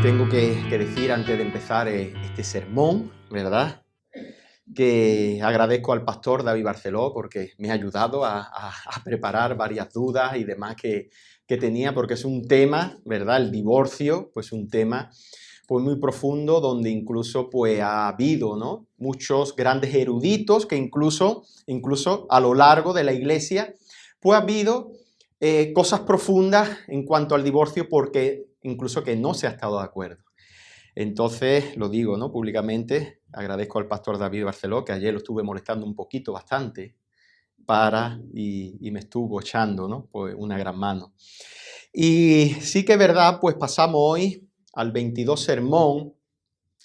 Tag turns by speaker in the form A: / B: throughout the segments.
A: tengo que decir antes de empezar este sermón, ¿verdad? Que agradezco al pastor David Barceló porque me ha ayudado a preparar varias dudas y demás que tenía, porque es un tema, ¿verdad? El divorcio, pues un tema pues muy profundo, donde incluso pues ha habido, ¿no?, muchos grandes eruditos que incluso a lo largo de la Iglesia pues ha habido cosas profundas en cuanto al divorcio, porque incluso que no se ha estado de acuerdo. Entonces, lo digo, ¿no?, públicamente, agradezco al pastor David Barceló, que ayer lo estuve molestando un poquito, bastante, y me estuvo echando, ¿no?, pues una gran mano. Y sí que es verdad, pues pasamos hoy al 22 sermón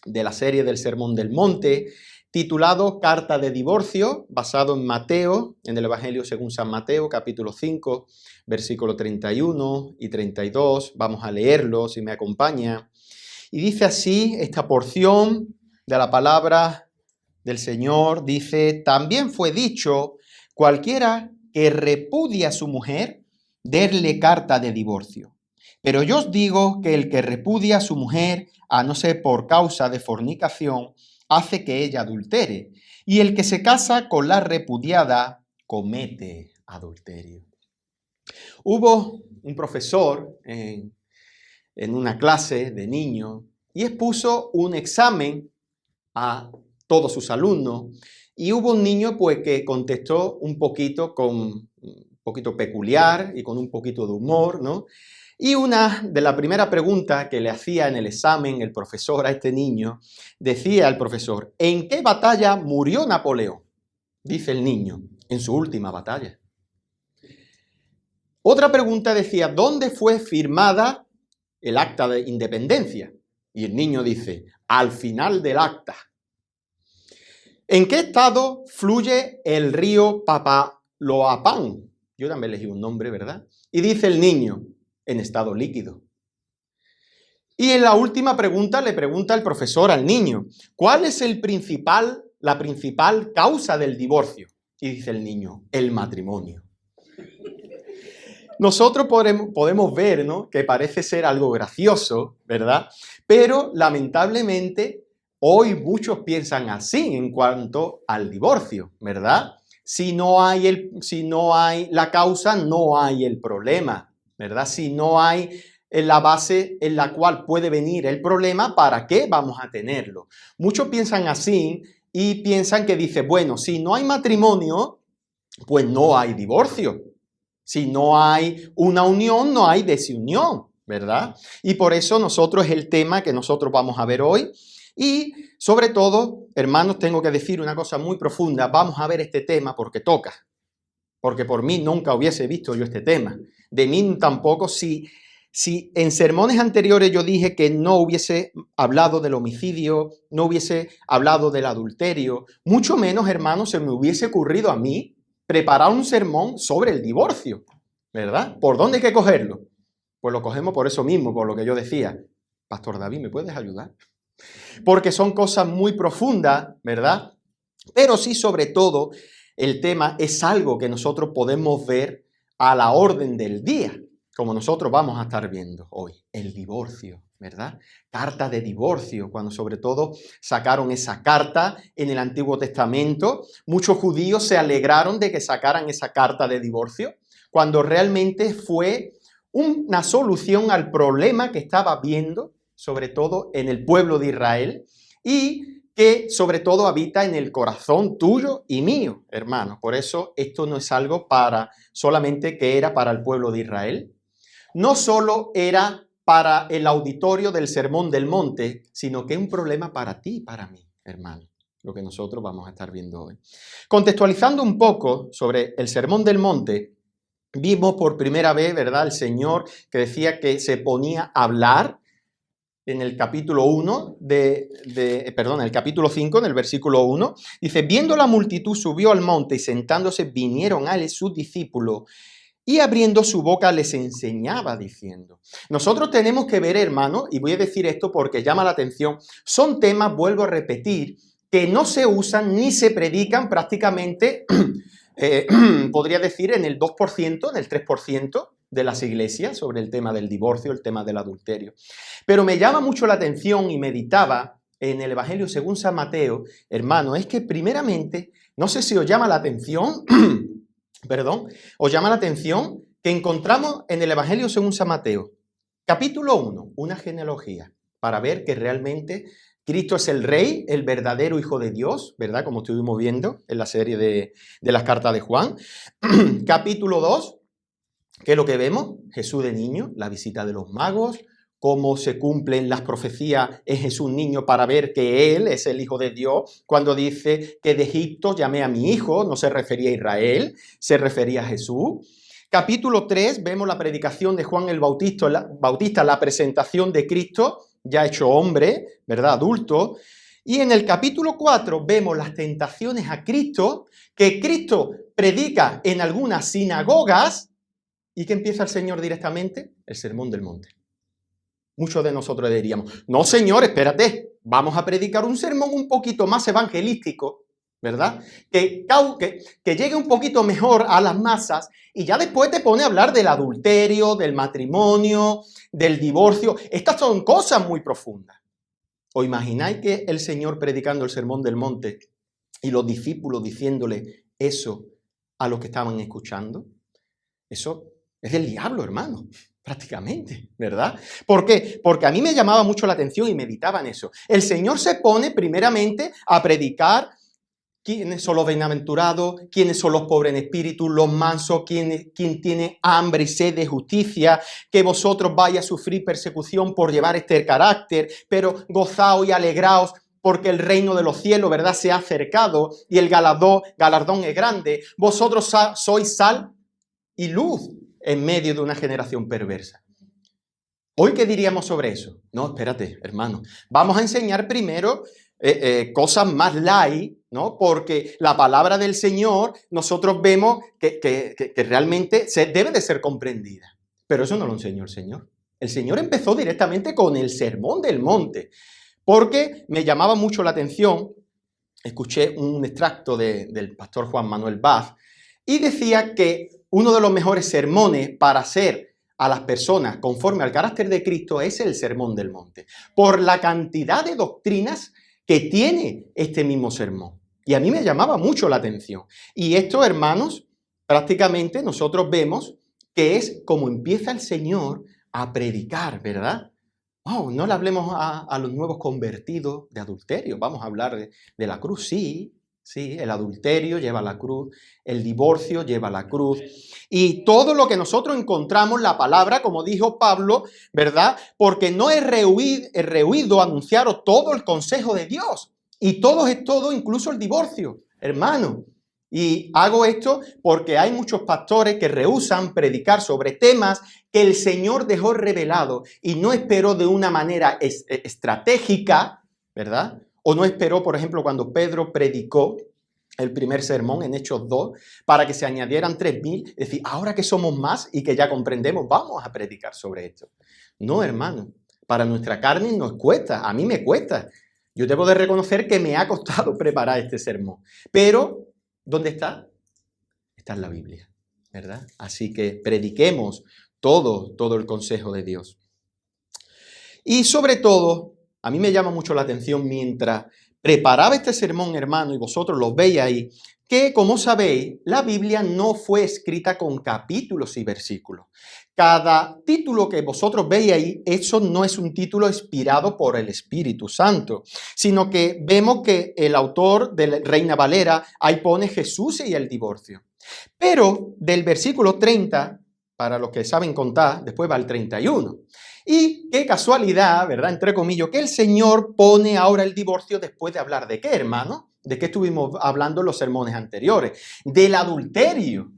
A: de la serie del Sermón del Monte, titulado Carta de Divorcio, basado en Mateo, en el Evangelio según San Mateo, capítulo 5, versículo 31 y 32. Vamos a leerlo, si me acompaña. Y dice así esta porción de la palabra del Señor, dice: también fue dicho, cualquiera que repudia a su mujer, derle carta de divorcio. Pero yo os digo que el que repudia a su mujer, a no ser por causa de fornicación, hace que ella adultere, y el que se casa con la repudiada comete adulterio. Hubo un profesor en una clase de niños y expuso un examen a todos sus alumnos, y hubo un niño pues que contestó un poquito peculiar y con un poquito de humor, ¿no? Y una de las primeras preguntas que le hacía en el examen el profesor a este niño, decía el profesor: ¿en qué batalla murió Napoleón? Dice el niño: en su última batalla. Otra pregunta decía: ¿dónde fue firmada el acta de independencia? Y el niño dice: al final del acta. ¿En qué estado fluye el río Papaloapan? Yo también elegí un nombre, ¿verdad? Y dice el niño: en estado líquido. Y en la última pregunta le pregunta el profesor al niño: ¿cuál es la principal causa del divorcio? Y dice el niño: el matrimonio. Nosotros podemos ver, ¿no?, que parece ser algo gracioso, ¿verdad? Pero lamentablemente hoy muchos piensan así en cuanto al divorcio, ¿verdad? Si no hay la causa, no hay el problema, ¿verdad? Si no hay la base en la cual puede venir el problema, ¿para qué vamos a tenerlo? Muchos piensan así y piensan que dice: bueno, si no hay matrimonio, pues no hay divorcio. Si no hay una unión, no hay desunión, ¿verdad? Y por eso nosotros es el tema que nosotros vamos a ver hoy. Y sobre todo, hermanos, tengo que decir una cosa muy profunda: vamos a ver este tema porque toca. Porque por mí nunca hubiese visto yo este tema. De mí tampoco. Si en sermones anteriores yo dije que no hubiese hablado del homicidio, no hubiese hablado del adulterio, mucho menos, hermanos, se me hubiese ocurrido a mí preparar un sermón sobre el divorcio, ¿verdad? ¿Por dónde hay que cogerlo? Pues lo cogemos por eso mismo, por lo que yo decía: Pastor David, ¿me puedes ayudar? Porque son cosas muy profundas, ¿verdad? Pero sí, sobre todo, el tema es algo que nosotros podemos ver a la orden del día, como nosotros vamos a estar viendo hoy: el divorcio, ¿verdad? Carta de divorcio, cuando sobre todo sacaron esa carta en el Antiguo Testamento, muchos judíos se alegraron de que sacaran esa carta de divorcio, cuando realmente fue una solución al problema que estaba viendo, sobre todo en el pueblo de Israel, y que sobre todo habita en el corazón tuyo y mío, hermano. Por eso esto no es algo solamente que era para el pueblo de Israel. No solo era para el auditorio del Sermón del Monte, sino que es un problema para ti y para mí, hermano, lo que nosotros vamos a estar viendo hoy. Contextualizando un poco sobre el Sermón del Monte, vimos por primera vez, ¿verdad?, el Señor que decía que se ponía a hablar en el capítulo 1 el capítulo 5, en el versículo 1, dice: viendo la multitud, subió al monte, y sentándose vinieron a él sus discípulos, y abriendo su boca les enseñaba diciendo. Nosotros tenemos que ver, hermano, y voy a decir esto porque llama la atención, son temas, vuelvo a repetir, que no se usan ni se predican prácticamente, podría decir, en el 2%, en el 3%, de las iglesias sobre el tema del divorcio, el tema del adulterio. Pero me llama mucho la atención y meditaba en el Evangelio según San Mateo, hermano, es que primeramente, no sé si os llama la atención, perdón, os llama la atención que encontramos en el Evangelio según San Mateo, capítulo 1, una genealogía, para ver que realmente Cristo es el Rey, el verdadero Hijo de Dios, ¿verdad? Como estuvimos viendo en la serie de las cartas de Juan. Capítulo 2, ¿qué es lo que vemos? Jesús de niño, la visita de los magos, cómo se cumplen las profecías en Jesús niño para ver que Él es el Hijo de Dios. Cuando dice que de Egipto llamé a mi hijo, no se refería a Israel, se refería a Jesús. Capítulo 3, vemos la predicación de Juan el Bautista, la presentación de Cristo, ya hecho hombre, ¿verdad? Adulto. Y en el capítulo 4 vemos las tentaciones a Cristo, que Cristo predica en algunas sinagogas. ¿Y qué empieza el Señor directamente? El Sermón del Monte. Muchos de nosotros diríamos, no, Señor, espérate, vamos a predicar un sermón un poquito más evangelístico, ¿verdad? Que llegue un poquito mejor a las masas y ya después te pone a hablar del adulterio, del matrimonio, del divorcio. Estas son cosas muy profundas. ¿Os imagináis que el Señor predicando el Sermón del Monte y los discípulos diciéndole eso a los que estaban escuchando? Eso es del diablo, hermano. Prácticamente, ¿verdad? ¿Por qué? Porque a mí me llamaba mucho la atención y meditaba en eso. El Señor se pone primeramente a predicar quiénes son los bienaventurados, quiénes son los pobres en espíritu, los mansos, quién tiene hambre y sed de justicia, que vosotros vais a sufrir persecución por llevar este carácter, pero gozaos y alegraos porque el reino de los cielos, ¿verdad?, se ha acercado y el galardón es grande. Vosotros sois sal y luz en medio de una generación perversa. ¿Hoy qué diríamos sobre eso? No, espérate, hermano. Vamos a enseñar primero cosas más light, ¿no? Porque la palabra del Señor, nosotros vemos que realmente debe de ser comprendida. Pero eso no lo enseñó el Señor. El Señor empezó directamente con el Sermón del Monte. Porque me llamaba mucho la atención, escuché un extracto del pastor Juan Manuel Baz, y decía que uno de los mejores sermones para hacer a las personas conforme al carácter de Cristo es el Sermón del Monte, por la cantidad de doctrinas que tiene este mismo sermón. Y a mí me llamaba mucho la atención. Y esto, hermanos, prácticamente nosotros vemos que es como empieza el Señor a predicar, ¿verdad? Oh, no le hablemos a los nuevos convertidos de adulterio, vamos a hablar de la cruz, sí. Sí, el adulterio lleva la cruz, el divorcio lleva la cruz. Y todo lo que nosotros encontramos, la palabra, como dijo Pablo, ¿verdad? Porque no he rehuido anunciaros todo el consejo de Dios. Y todo es todo, incluso el divorcio, hermano. Y hago esto porque hay muchos pastores que rehúsan predicar sobre temas que el Señor dejó revelado y no esperó de una manera estratégica, ¿verdad? O no esperó, por ejemplo, cuando Pedro predicó el primer sermón en Hechos 2, para que se añadieran 3.000, es decir, ahora que somos más y que ya comprendemos, vamos a predicar sobre esto. No, hermano, para nuestra carne nos cuesta, a mí me cuesta. Yo debo de reconocer que me ha costado preparar este sermón. Pero, ¿dónde está? Está en la Biblia, ¿verdad? Así que prediquemos todo el consejo de Dios. Y sobre todo, a mí me llama mucho la atención mientras preparaba este sermón, hermano, y vosotros lo veis ahí, que, como sabéis, la Biblia no fue escrita con capítulos y versículos. Cada título que vosotros veis ahí, eso no es un título inspirado por el Espíritu Santo, sino que vemos que el autor de Reina Valera ahí pone Jesús y el divorcio. Pero del versículo 30, para los que saben contar, después va el 31. Y qué casualidad, ¿verdad? Entre comillas, que el Señor pone ahora el divorcio después de hablar de qué, hermano. ¿De qué estuvimos hablando en los sermones anteriores? Del adulterio,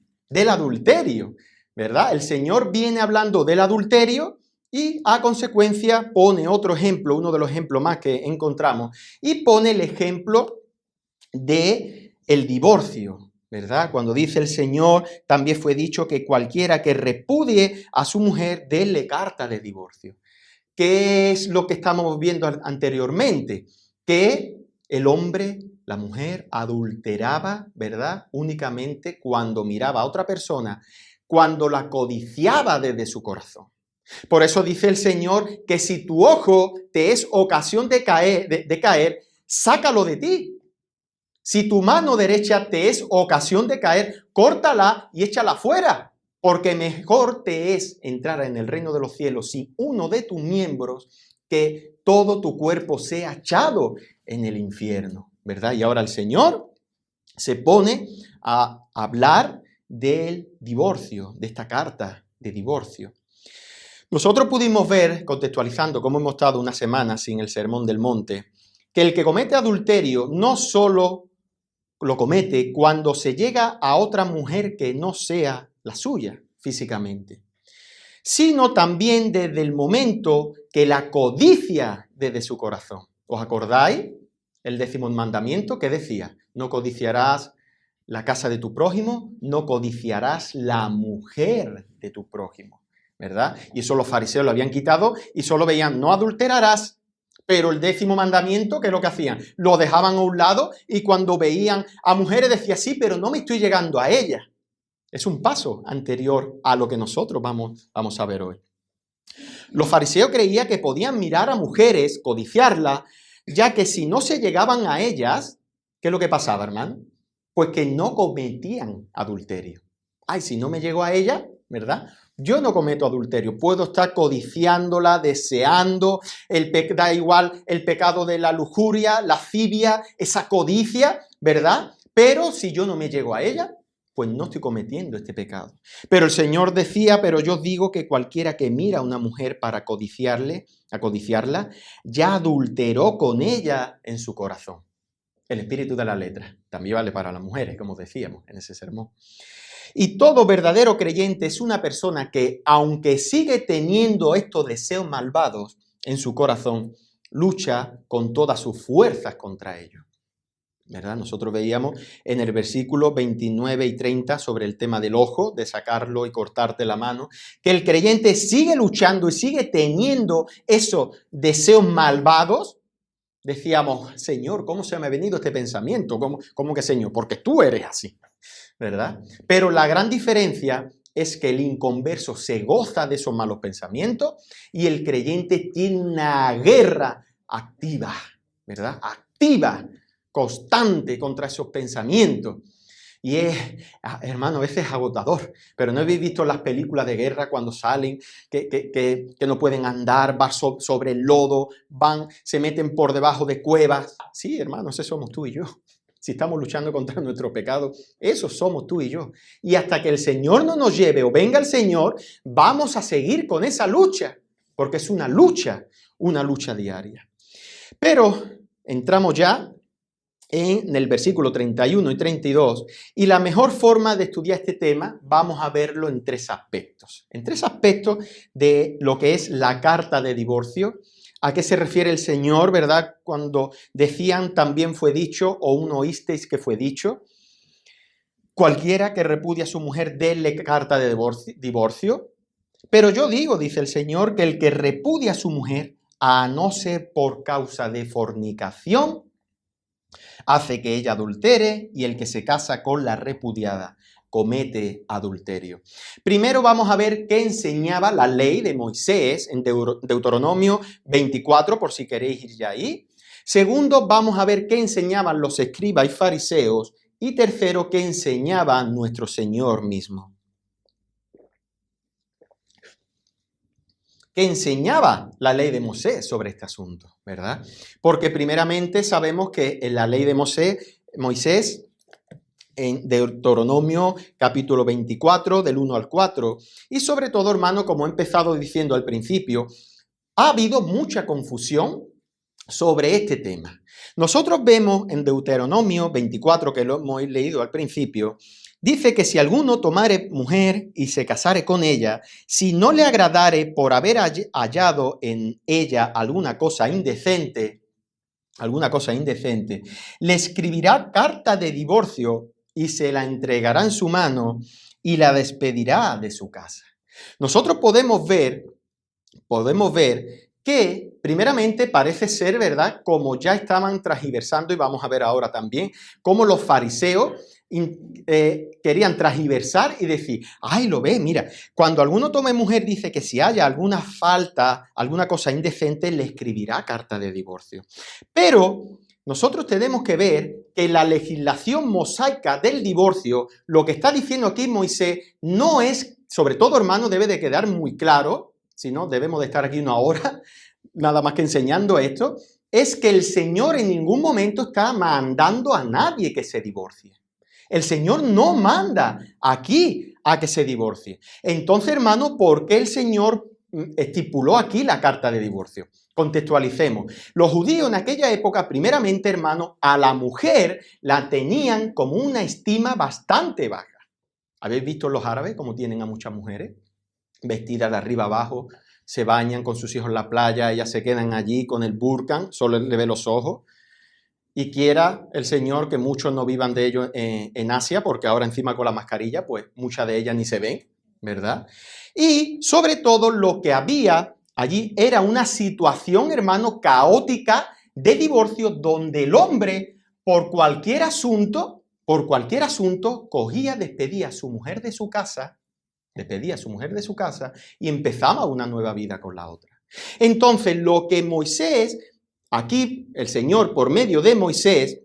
A: ¿verdad? El Señor viene hablando del adulterio y a consecuencia pone otro ejemplo, uno de los ejemplos más que encontramos, y pone el ejemplo de el divorcio, ¿verdad? Cuando dice el Señor, también fue dicho que cualquiera que repudie a su mujer, déle carta de divorcio. ¿Qué es lo que estamos viendo anteriormente? Que el hombre, la mujer, adulteraba, ¿verdad? Únicamente cuando miraba a otra persona cuando la codiciaba desde su corazón. Por eso dice el Señor que si tu ojo te es ocasión de caer, sácalo de ti. Si tu mano derecha te es ocasión de caer, córtala y échala fuera, porque mejor te es entrar en el reino de los cielos sin uno de tus miembros que todo tu cuerpo sea echado en el infierno, ¿verdad? Y ahora el Señor se pone a hablar del divorcio, de esta carta de divorcio. Nosotros pudimos ver, contextualizando cómo hemos estado una semana sin el Sermón del Monte, que el que comete adulterio no solo lo comete cuando se llega a otra mujer que no sea la suya físicamente, sino también desde el momento que la codicia desde su corazón. ¿Os acordáis? El 10º mandamiento que decía: no codiciarás la casa de tu prójimo, no codiciarás la mujer de tu prójimo, ¿verdad? Y eso los fariseos lo habían quitado y solo veían: no adulterarás. Pero el 10º mandamiento, ¿qué es lo que hacían? Lo dejaban a un lado y cuando veían a mujeres decían: sí, pero no me estoy llegando a ellas. Es un paso anterior a lo que nosotros vamos a ver hoy. Los fariseos creían que podían mirar a mujeres, codiciarlas, ya que si no se llegaban a ellas, ¿qué es lo que pasaba, hermano? Pues que no cometían adulterio. Ay, si no me llego a ella, ¿verdad? Yo no cometo adulterio, puedo estar codiciándola, deseando, da igual el pecado de la lujuria, lascivia, esa codicia, ¿verdad? Pero si yo no me llego a ella, pues no estoy cometiendo este pecado. Pero el Señor decía: pero yo digo que cualquiera que mira a una mujer para codiciarla, ya adulteró con ella en su corazón. El espíritu de la letra también vale para las mujeres, como decíamos en ese sermón. Y todo verdadero creyente es una persona que, aunque sigue teniendo estos deseos malvados en su corazón, lucha con todas sus fuerzas contra ellos, ¿verdad? Nosotros veíamos en el versículo 29 y 30 sobre el tema del ojo, de sacarlo y cortarte la mano, que el creyente sigue luchando y sigue teniendo esos deseos malvados. Decíamos: Señor, ¿cómo se me ha venido este pensamiento? ¿Cómo que, Señor? Porque tú eres así, ¿verdad? Pero la gran diferencia es que el inconverso se goza de esos malos pensamientos y el creyente tiene una guerra activa, ¿verdad? Activa, constante contra esos pensamientos. Y es, hermano, a veces es agotador. Pero ¿no habéis visto las películas de guerra cuando salen, que no pueden andar, van sobre el lodo, se meten por debajo de cuevas? Sí, hermano, ese somos tú y yo. Si estamos luchando contra nuestro pecado, esos somos tú y yo. Y hasta que el Señor no nos lleve o venga el Señor, vamos a seguir con esa lucha, porque es una lucha diaria. Pero entramos ya en el versículo 31 y 32, y la mejor forma de estudiar este tema vamos a verlo en 3 aspectos. En 3 aspectos de lo que es la carta de divorcio. ¿A qué se refiere el Señor, verdad? Cuando decían también fue dicho, o un oísteis que fue dicho. Cualquiera que repudia a su mujer, déle carta de divorcio. Pero yo digo, dice el Señor, que el que repudia a su mujer, a no ser por causa de fornicación, hace que ella adultere, y el que se casa con la repudiada comete adulterio. Primero vamos a ver qué enseñaba la ley de Moisés en Deuteronomio 24, por si queréis ir ya ahí. Segundo, vamos a ver qué enseñaban los escribas y fariseos. Y tercero, qué enseñaba nuestro Señor mismo. ¿Qué enseñaba la ley de Moisés sobre este asunto, verdad? Porque primeramente sabemos que en la ley de Moisés, en Deuteronomio capítulo 24, del 1 al 4, y sobre todo, hermano, como he empezado diciendo al principio, ha habido mucha confusión sobre este tema. Nosotros vemos en Deuteronomio 24, que lo hemos leído al principio, dice que si alguno tomare mujer y se casare con ella, si no le agradare por haber hallado en ella alguna cosa indecente, le escribirá carta de divorcio y se la entregará en su mano y la despedirá de su casa. Nosotros podemos ver que primeramente parece ser, ¿verdad?, como ya estaban transgiversando, y vamos a ver ahora también, cómo los fariseos querían transversar y decir, ay, lo ves, mira, cuando alguno tome mujer dice que si haya alguna falta, alguna cosa indecente, le escribirá carta de divorcio. Pero nosotros tenemos que ver que la legislación mosaica del divorcio, lo que está diciendo aquí Moisés, no es, sobre todo, hermano, debe de quedar muy claro, si no, debemos de estar aquí una hora, nada más que enseñando esto, es que el Señor en ningún momento está mandando a nadie que se divorcie. El Señor no manda aquí a que se divorcie. Entonces, hermano, ¿por qué el Señor estipuló aquí la carta de divorcio? Contextualicemos. Los judíos en aquella época, primeramente, hermano, a la mujer la tenían como una estima bastante baja. ¿Habéis visto los árabes cómo tienen a muchas mujeres? Vestidas de arriba abajo, se bañan con sus hijos en la playa, ellas se quedan allí con el burkan, solo le ve los ojos. Y quiera el Señor que muchos no vivan de ello en Asia, porque ahora encima con la mascarilla, pues muchas de ellas ni se ven, ¿verdad? Y sobre todo lo que había allí era una situación, hermano, caótica de divorcio donde el hombre, por cualquier asunto, cogía, despedía a su mujer de su casa, y empezaba una nueva vida con la otra. Entonces, lo que Moisés, aquí el Señor, por medio de Moisés,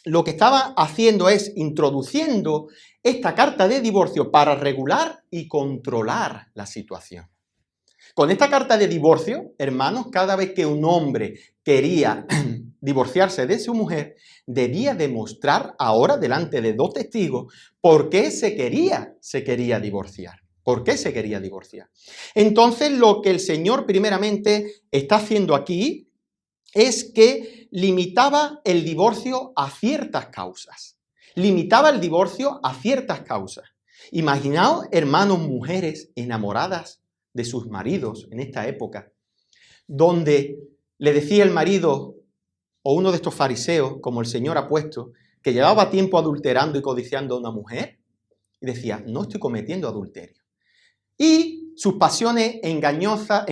A: lo que estaba haciendo es introduciendo esta carta de divorcio para regular y controlar la situación. Con esta carta de divorcio, hermanos, cada vez que un hombre quería divorciarse de su mujer, debía demostrar ahora delante de dos testigos por qué se quería divorciar. ¿Por qué se quería divorciar? Entonces, lo que el Señor primeramente está haciendo aquí es que limitaba el divorcio a ciertas causas. Imaginaos, hermanos, mujeres enamoradas de sus maridos en esta época, donde le decía el marido o uno de estos fariseos, como el Señor ha puesto, que llevaba tiempo adulterando y codiciando a una mujer, y decía, no estoy cometiendo adulterio. Y sus pasiones engañosas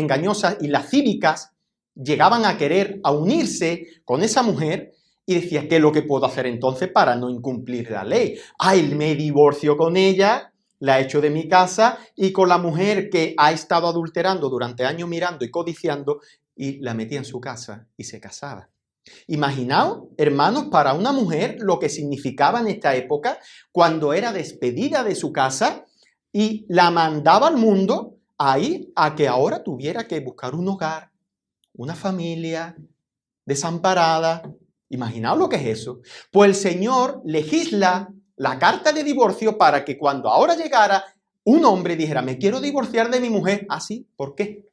A: y lascívicas llegaban a querer a unirse con esa mujer y decía, ¿qué es lo que puedo hacer entonces para no incumplir la ley? Ay, me divorcio con ella, la echo de mi casa y con la mujer que ha estado adulterando durante años mirando y codiciando y la metía en su casa y se casaba. Imaginaos, hermanos, para una mujer lo que significaba en esta época cuando era despedida de su casa y la mandaba al mundo ahí a que ahora tuviera que buscar un hogar, una familia desamparada. Imaginaos lo que es eso. Pues el Señor legisla la carta de divorcio para que cuando ahora llegara un hombre dijera, me quiero divorciar de mi mujer. ¿Ah, sí? ¿Por qué?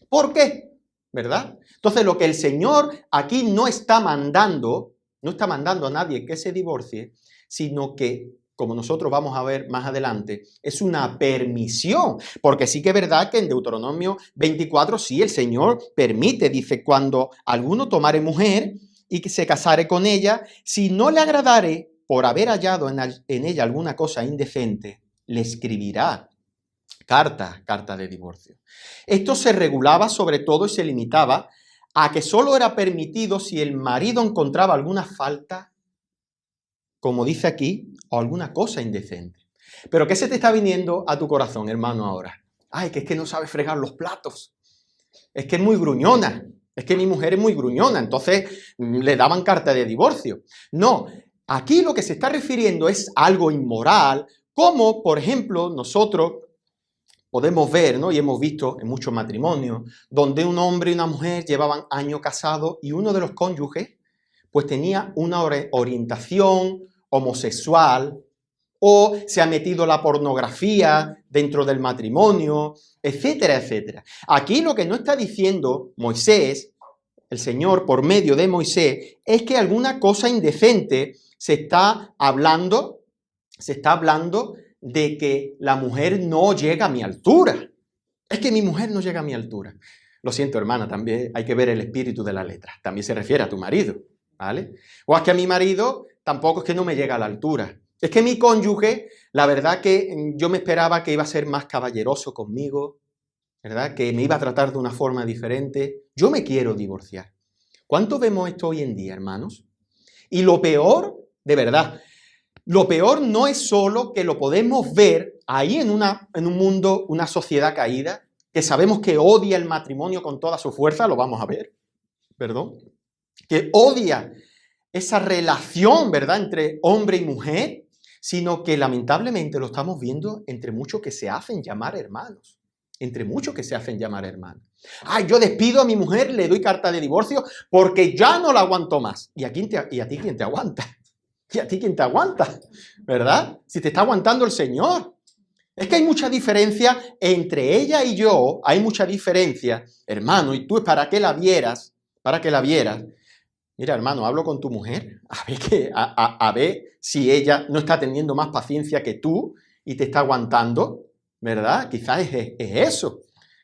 A: ¿Por qué? ¿Verdad? Entonces lo que el Señor aquí no está mandando a nadie que se divorcie, sino que, como nosotros vamos a ver más adelante, es una permisión, porque sí que es verdad que en Deuteronomio 24 sí el Señor permite, dice, cuando alguno tomare mujer y que se casare con ella, si no le agradare por haber hallado en ella alguna cosa indecente, le escribirá carta de divorcio. Esto se regulaba sobre todo y se limitaba a que solo era permitido si el marido encontraba alguna falta, como dice aquí, o alguna cosa indecente. Pero ¿qué se te está viniendo a tu corazón, hermano, ahora? Ay, que es que no sabe fregar los platos. Es que es muy gruñona. Es que mi mujer es muy gruñona. Entonces le daban carta de divorcio. No, aquí lo que se está refiriendo es algo inmoral, como, por ejemplo, nosotros podemos ver, ¿no? Y hemos visto en muchos matrimonios, donde un hombre y una mujer llevaban años casados y uno de los cónyuges pues tenía una orientación homosexual o se ha metido la pornografía dentro del matrimonio, etcétera, etcétera. Aquí lo que no está diciendo Moisés, el Señor por medio de Moisés, es que alguna cosa indecente se está hablando de que la mujer no llega a mi altura. Es que mi mujer no llega a mi altura. Lo siento, hermana, también hay que ver el espíritu de la letra. También se refiere a tu marido, ¿vale? O es que a mi marido tampoco es que no me llega a la altura. Es que mi cónyuge, la verdad que yo me esperaba que iba a ser más caballeroso conmigo, ¿verdad? Que me iba a tratar de una forma diferente. Yo me quiero divorciar. ¿Cuánto vemos esto hoy en día, hermanos? Y lo peor, de verdad, Lo peor no es solo que lo podemos ver ahí en un mundo, una sociedad caída, que sabemos que odia el matrimonio con toda su fuerza, lo vamos a ver, perdón, que odia esa relación, ¿verdad?, entre hombre y mujer, sino que lamentablemente lo estamos viendo entre muchos que se hacen llamar hermanos. Entre muchos que se hacen llamar hermanos. Ah, yo despido a mi mujer, le doy carta de divorcio porque ya no la aguanto más. ¿Y a ti quién te aguanta? ¿Y a ti quién te aguanta? ¿Verdad? Si te está aguantando el Señor. Es que hay mucha diferencia entre ella y yo, hay mucha diferencia, hermano, y tú para que la vieras, mira, hermano, hablo con tu mujer, a ver si ella no está teniendo más paciencia que tú y te está aguantando, ¿verdad? Quizás es eso.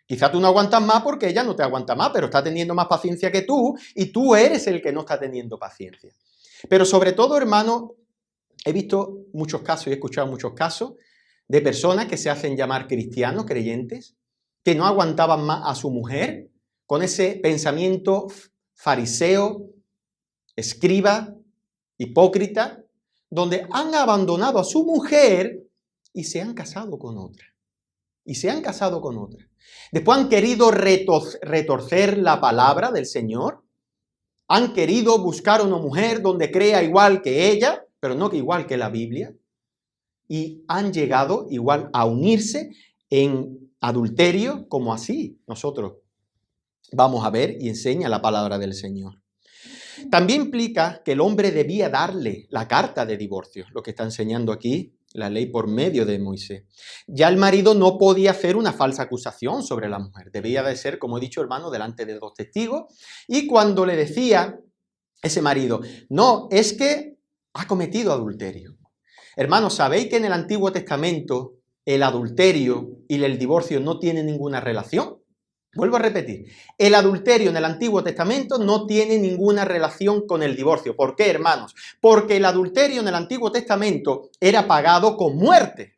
A: Quizás tú no aguantas más porque ella no te aguanta más, pero está teniendo más paciencia que tú y tú eres el que no está teniendo paciencia. Pero sobre todo, hermano, he visto muchos casos y he escuchado muchos casos de personas que se hacen llamar cristianos, creyentes, que no aguantaban más a su mujer con ese pensamiento fariseo, escriba, hipócrita, donde han abandonado a su mujer y se han casado con otra. Después han querido retorcer la palabra del Señor, han querido buscar una mujer donde crea igual que ella, pero no igual que la Biblia, y han llegado igual a unirse en adulterio, como así nosotros vamos a ver y enseña la palabra del Señor. También implica que el hombre debía darle la carta de divorcio, lo que está enseñando aquí la ley por medio de Moisés. Ya el marido no podía hacer una falsa acusación sobre la mujer, debía de ser, como he dicho, hermano, delante de 2 testigos, y cuando le decía ese marido, no, es que ha cometido adulterio. Hermanos, ¿sabéis que en el Antiguo Testamento el adulterio y el divorcio no tienen ninguna relación? Vuelvo a repetir, el adulterio en el Antiguo Testamento no tiene ninguna relación con el divorcio. ¿Por qué, hermanos? Porque el adulterio en el Antiguo Testamento era pagado con muerte.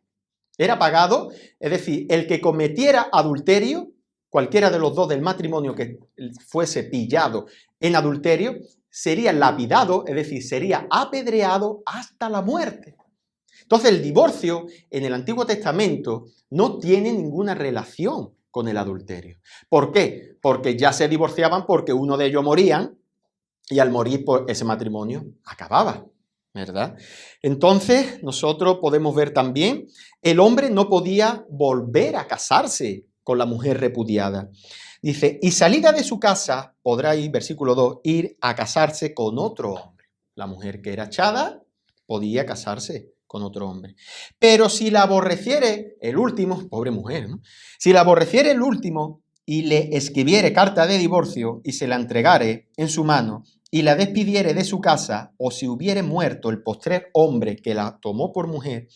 A: Era pagado, es decir, el que cometiera adulterio, cualquiera de los dos del matrimonio que fuese pillado en adulterio, sería lapidado, es decir, sería apedreado hasta la muerte. Entonces el divorcio en el Antiguo Testamento no tiene ninguna relación con el adulterio. ¿Por qué? Porque ya se divorciaban porque uno de ellos morían y al morir pues, ese matrimonio acababa, ¿verdad? Entonces nosotros podemos ver también, el hombre no podía volver a casarse con la mujer repudiada. Dice, y salida de su casa podrá ir, versículo 2, ir a casarse con otro hombre. La mujer que era echada podía casarse con otro hombre. Pero si la aborreciere el último, pobre mujer, ¿no? Si la aborreciere el último y le escribiere carta de divorcio y se la entregare en su mano y la despidiere de su casa, o si hubiere muerto el postrer hombre que la tomó por mujer,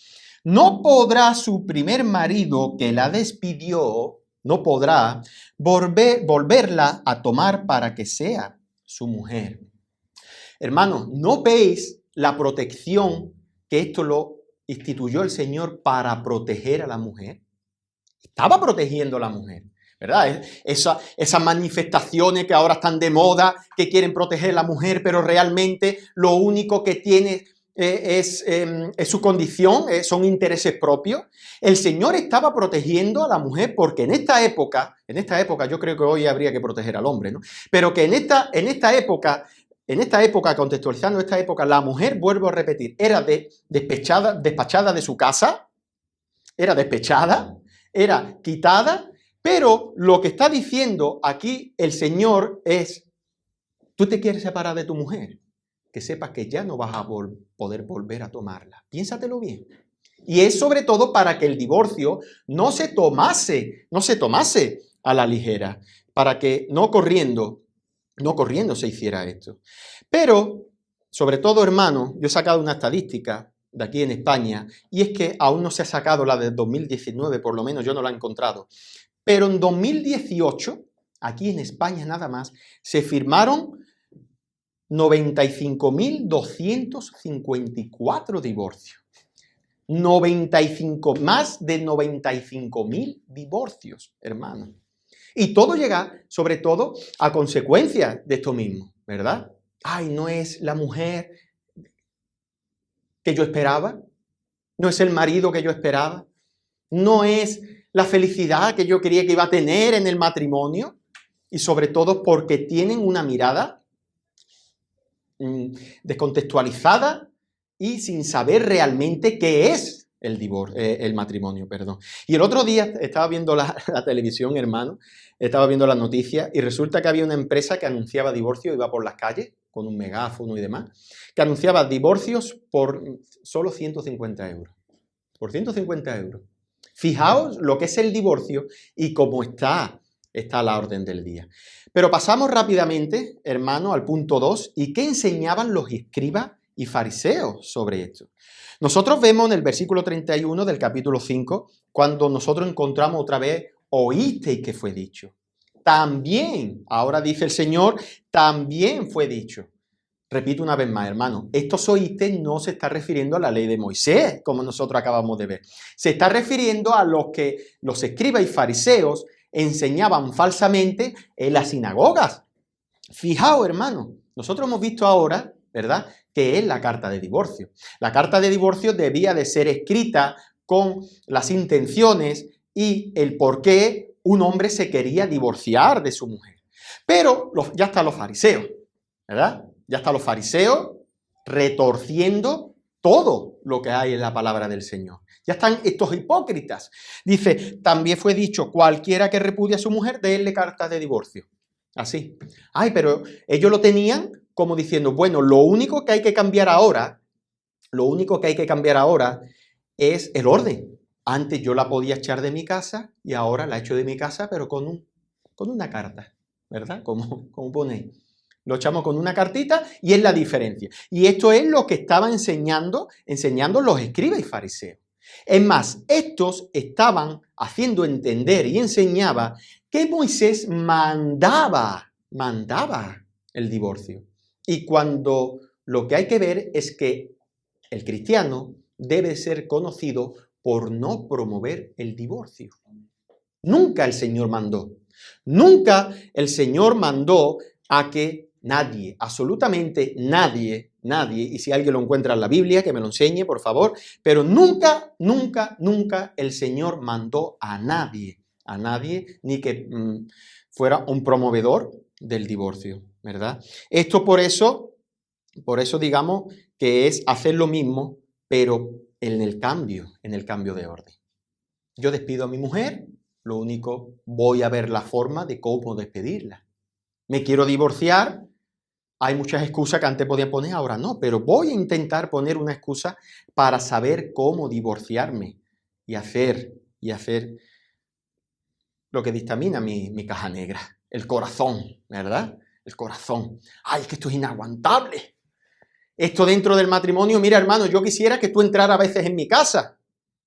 A: no podrá su primer marido que la despidió, no podrá volverla a tomar para que sea su mujer. Hermanos, ¿no veis la protección que esto lo instituyó el Señor para proteger a la mujer? Estaba protegiendo a la mujer, ¿verdad? Esas manifestaciones que ahora están de moda, que quieren proteger a la mujer, pero realmente lo único que tiene es su condición, son intereses propios. El Señor estaba protegiendo a la mujer porque en esta época, yo creo que hoy habría que proteger al hombre, ¿no? Pero que en esta época, contextualizando esta época, la mujer, vuelvo a repetir, era despachada de su casa, era despechada, era quitada, pero lo que está diciendo aquí el Señor es, ¿tú te quieres separar de tu mujer? Que sepas que ya no vas a poder volver a tomarla. Piénsatelo bien. Y es sobre todo para que el divorcio no se tomase a la ligera, para que no corriendo se hiciera esto. Pero, sobre todo, hermano, yo he sacado una estadística de aquí en España, y es que aún no se ha sacado la de 2019, por lo menos yo no la he encontrado. Pero en 2018, aquí en España nada más, se firmaron 95.254 divorcios. Más de 95.000 divorcios, hermano. Y todo llega, sobre todo, a consecuencia de esto mismo, ¿verdad? Ay, no es la mujer. que yo esperaba, no es el marido que yo esperaba, no es la felicidad que yo creía que iba a tener en el matrimonio, y sobre todo porque tienen una mirada descontextualizada y sin saber realmente qué es el matrimonio, perdón. Y el otro día estaba viendo la televisión, hermano, estaba viendo las noticias y resulta que había una empresa que anunciaba divorcio, iba por las calles con un megáfono y demás, que anunciaba divorcios por solo 150 euros. Por 150 euros. Fijaos lo que es el divorcio y cómo está a la orden del día. Pero pasamos rápidamente, hermano, al punto 2. ¿Y qué enseñaban los escribas y fariseos sobre esto? Nosotros vemos en el versículo 31 del capítulo 5, cuando nosotros encontramos otra vez, oísteis que fue dicho. También, ahora dice el Señor, también fue dicho. Repito una vez más, hermano, estos oíste no se está refiriendo a la ley de Moisés, como nosotros acabamos de ver. Se está refiriendo a los que los escribas y fariseos enseñaban falsamente en las sinagogas. Fijaos, hermano, nosotros hemos visto ahora, ¿verdad?, que es la carta de divorcio. La carta de divorcio debía de ser escrita con las intenciones y el por qué un hombre se quería divorciar de su mujer. Pero ya están los fariseos, ¿verdad? Ya están los fariseos retorciendo todo lo que hay en la palabra del Señor. Ya están estos hipócritas. Dice, también fue dicho, cualquiera que repudie a su mujer, déle carta de divorcio. Así. Ay, pero ellos lo tenían como diciendo, bueno, lo único que hay que cambiar ahora es el orden. Antes yo la podía echar de mi casa y ahora la echo de mi casa, pero con una carta, ¿verdad? Como ponéis. Lo echamos con una cartita y es la diferencia. Y esto es lo que estaban enseñando los escribas y fariseos. Es más, estos estaban haciendo entender y enseñaba que Moisés mandaba el divorcio. Y cuando lo que hay que ver es que el cristiano debe ser conocido por no promover el divorcio. Nunca el Señor mandó. Nunca el Señor mandó a que nadie, absolutamente nadie, y si alguien lo encuentra en la Biblia, que me lo enseñe, por favor, pero nunca el Señor mandó a nadie, ni que fuera un promovedor del divorcio, ¿verdad? Esto por eso digamos que es hacer lo mismo, pero en el cambio de orden. Yo despido a mi mujer, lo único, voy a ver la forma de cómo despedirla. Me quiero divorciar, hay muchas excusas que antes podía poner, ahora no, pero voy a intentar poner una excusa para saber cómo divorciarme y hacer lo que dictamina mi caja negra, el corazón, ¿verdad? El corazón. ¡Ay, es que esto es inaguantable! Esto dentro del matrimonio, mira, hermano, yo quisiera que tú entraras a veces en mi casa.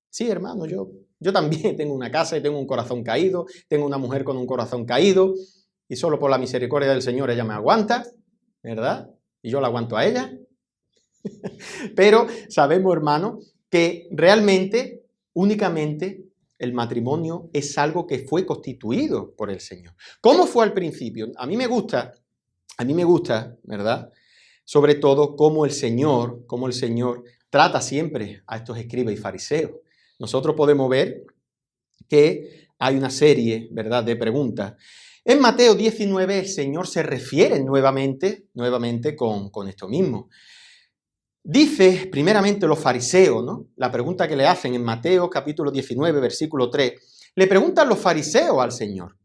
A: Sí, hermano, yo también tengo una casa y tengo un corazón caído, tengo una mujer con un corazón caído y solo por la misericordia del Señor ella me aguanta, ¿verdad? Y yo la aguanto a ella. Pero sabemos, hermano, que realmente, únicamente, el matrimonio es algo que fue constituido por el Señor. ¿Cómo fue al principio? A mí me gusta, ¿verdad? Sobre todo cómo el Señor trata siempre a estos escribas y fariseos. Nosotros podemos ver que hay una serie, ¿verdad?, de preguntas. En Mateo 19 el Señor se refiere nuevamente con esto mismo. Dice primeramente los fariseos, ¿no? La pregunta que le hacen en Mateo capítulo 19, versículo 3, le preguntan los fariseos al Señor,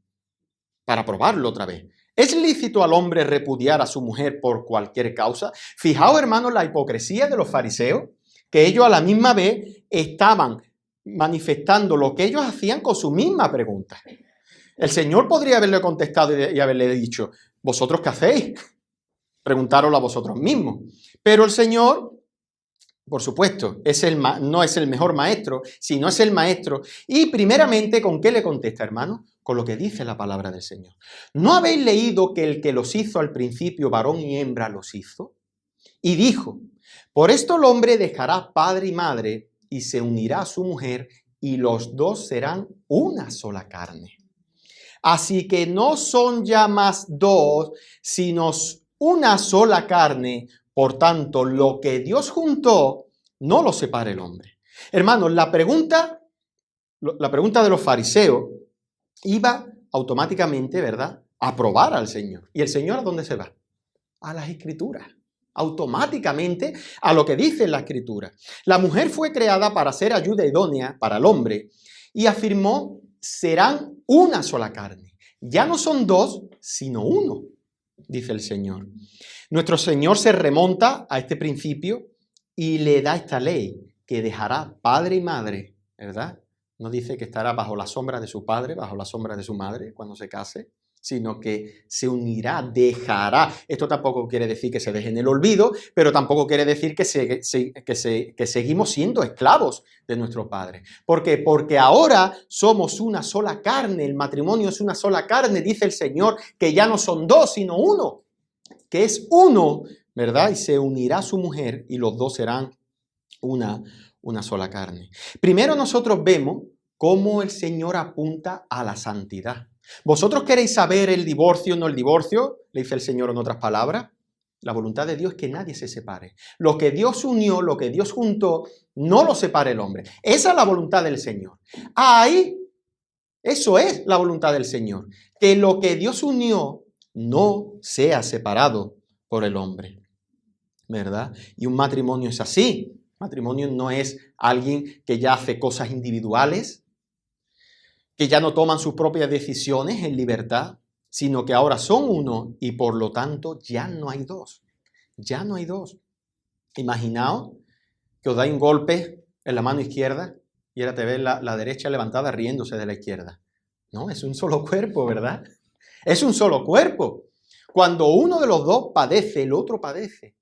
A: para probarlo otra vez. ¿Es lícito al hombre repudiar a su mujer por cualquier causa? Fijaos, hermanos, la hipocresía de los fariseos, que ellos a la misma vez estaban manifestando lo que ellos hacían con su misma pregunta. El Señor podría haberle contestado y haberle dicho, ¿vosotros qué hacéis? Preguntároslo a vosotros mismos. Pero el Señor, por supuesto, no es el mejor maestro, sino es el maestro. Y primeramente, ¿con qué le contesta, hermano? Con lo que dice la palabra del Señor. ¿No habéis leído que el que los hizo al principio, varón y hembra, los hizo? Y dijo, por esto el hombre dejará padre y madre y se unirá a su mujer y los dos serán una sola carne. Así que no son ya más dos, sino una sola carne. Por tanto, lo que Dios juntó, no los separe el hombre. Hermanos, la pregunta de los fariseos iba automáticamente, ¿verdad?, a probar al Señor. ¿Y el Señor a dónde se va? A las Escrituras. Automáticamente a lo que dice la Escritura. La mujer fue creada para ser ayuda idónea para el hombre y afirmó: serán una sola carne. Ya no son dos, sino uno, dice el Señor. Nuestro Señor se remonta a este principio y le da esta ley, que dejará padre y madre, ¿verdad? No dice que estará bajo la sombra de su padre, bajo la sombra de su madre cuando se case, sino que se unirá, dejará. Esto tampoco quiere decir que se deje en el olvido, pero tampoco quiere decir que seguimos siendo esclavos de nuestro padre. ¿Por qué? Porque ahora somos una sola carne, el matrimonio es una sola carne, dice el Señor, que ya no son dos, sino uno, que es uno, ¿verdad? Y se unirá a su mujer y los dos serán una sola carne. Primero nosotros vemos cómo el Señor apunta a la santidad. ¿Vosotros queréis saber el divorcio o no el divorcio? Le dice el Señor en otras palabras. La voluntad de Dios es que nadie se separe. Lo que Dios unió, lo que Dios juntó, no lo separe el hombre. Esa es la voluntad del Señor. Eso es la voluntad del Señor. Que lo que Dios unió no sea separado por el hombre, ¿verdad? Y un matrimonio es así. Matrimonio no es alguien que ya hace cosas individuales, que ya no toman sus propias decisiones en libertad, sino que ahora son uno y por lo tanto ya no hay dos. Ya no hay dos. Imaginaos que os dais un golpe en la mano izquierda y ahora te ves la derecha levantada riéndose de la izquierda. No, es un solo cuerpo, ¿verdad? Es un solo cuerpo. Cuando uno de los dos padece, el otro padece.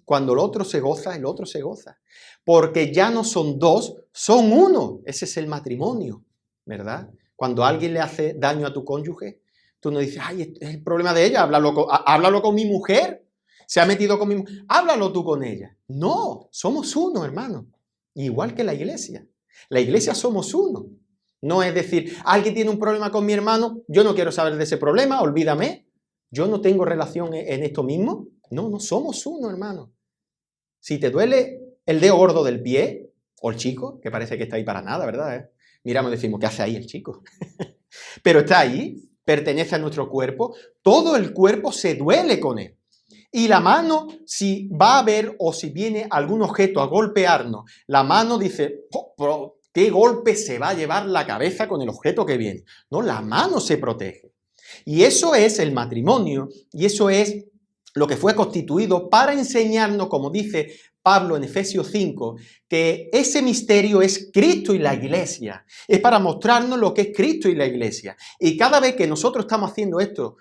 A: Cuando el otro se goza, el otro se goza. Porque ya no son dos, son uno. Ese es el matrimonio, ¿verdad? Cuando alguien le hace daño a tu cónyuge, tú no dices: ay, es el problema de ella, háblalo con mi mujer. Se ha metido con mi mujer, háblalo tú con ella. No, somos uno, hermano. Igual que la iglesia. La iglesia somos uno. No es decir, alguien tiene un problema con mi hermano, yo no quiero saber de ese problema, olvídame. Yo no tengo relación en esto mismo. No somos uno, hermano. Si te duele el dedo gordo del pie, o el chico, que parece que está ahí para nada, ¿verdad? Miramos y decimos: ¿qué hace ahí el chico? Pero está ahí, pertenece a nuestro cuerpo, todo el cuerpo se duele con él. Y la mano, si va a ver o si viene algún objeto a golpearnos, la mano dice: oh, ¿qué golpe se va a llevar la cabeza con el objeto que viene? No, la mano se protege. Y eso es el matrimonio, y eso es lo que fue constituido para enseñarnos, como dice Pablo en Efesios 5, que ese misterio es Cristo y la iglesia. Es para mostrarnos lo que es Cristo y la iglesia. Y cada vez que nosotros estamos haciendo esto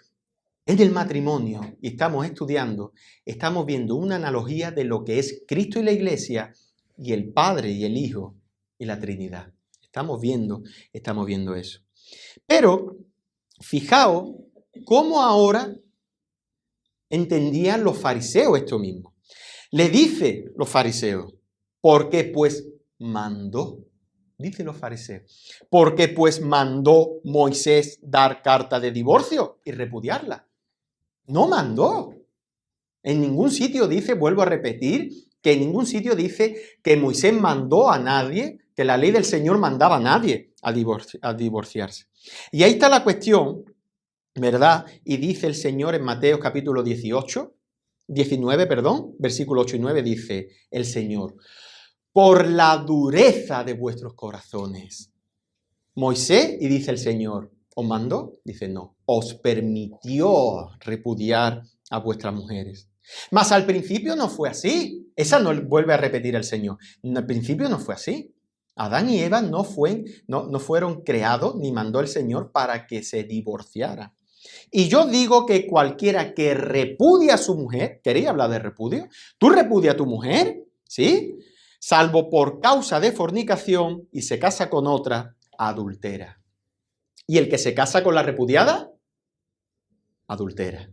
A: en el matrimonio y estamos estudiando, estamos viendo una analogía de lo que es Cristo y la iglesia y el Padre y el Hijo y la Trinidad. Estamos viendo eso. Pero fijaos cómo ahora entendían los fariseos esto mismo. Le dice los fariseos: porque pues mandó, dice los fariseos, porque pues mandó Moisés dar carta de divorcio y repudiarla. No mandó. En ningún sitio dice, vuelvo a repetir, que en ningún sitio dice que Moisés mandó a nadie, que la ley del Señor mandaba a nadie a divorciarse. Y ahí está la cuestión, ¿verdad? Y dice el Señor en Mateo capítulo 19, versículo 8 y 9, dice el Señor: por la dureza de vuestros corazones. Moisés, y dice el Señor, ¿os mandó? Dice: no, os permitió repudiar a vuestras mujeres. Mas al principio no fue así. Esa no vuelve a repetir el Señor. Al principio no fue así. Adán y Eva no fueron creados, ni mandó el Señor para que se divorciaran. Y yo digo que cualquiera que repudia a su mujer, ¿queréis hablar de repudio? ¿Tú repudias a tu mujer? ¿Sí? Salvo por causa de fornicación y se casa con otra, adultera. Y el que se casa con la repudiada, adultera.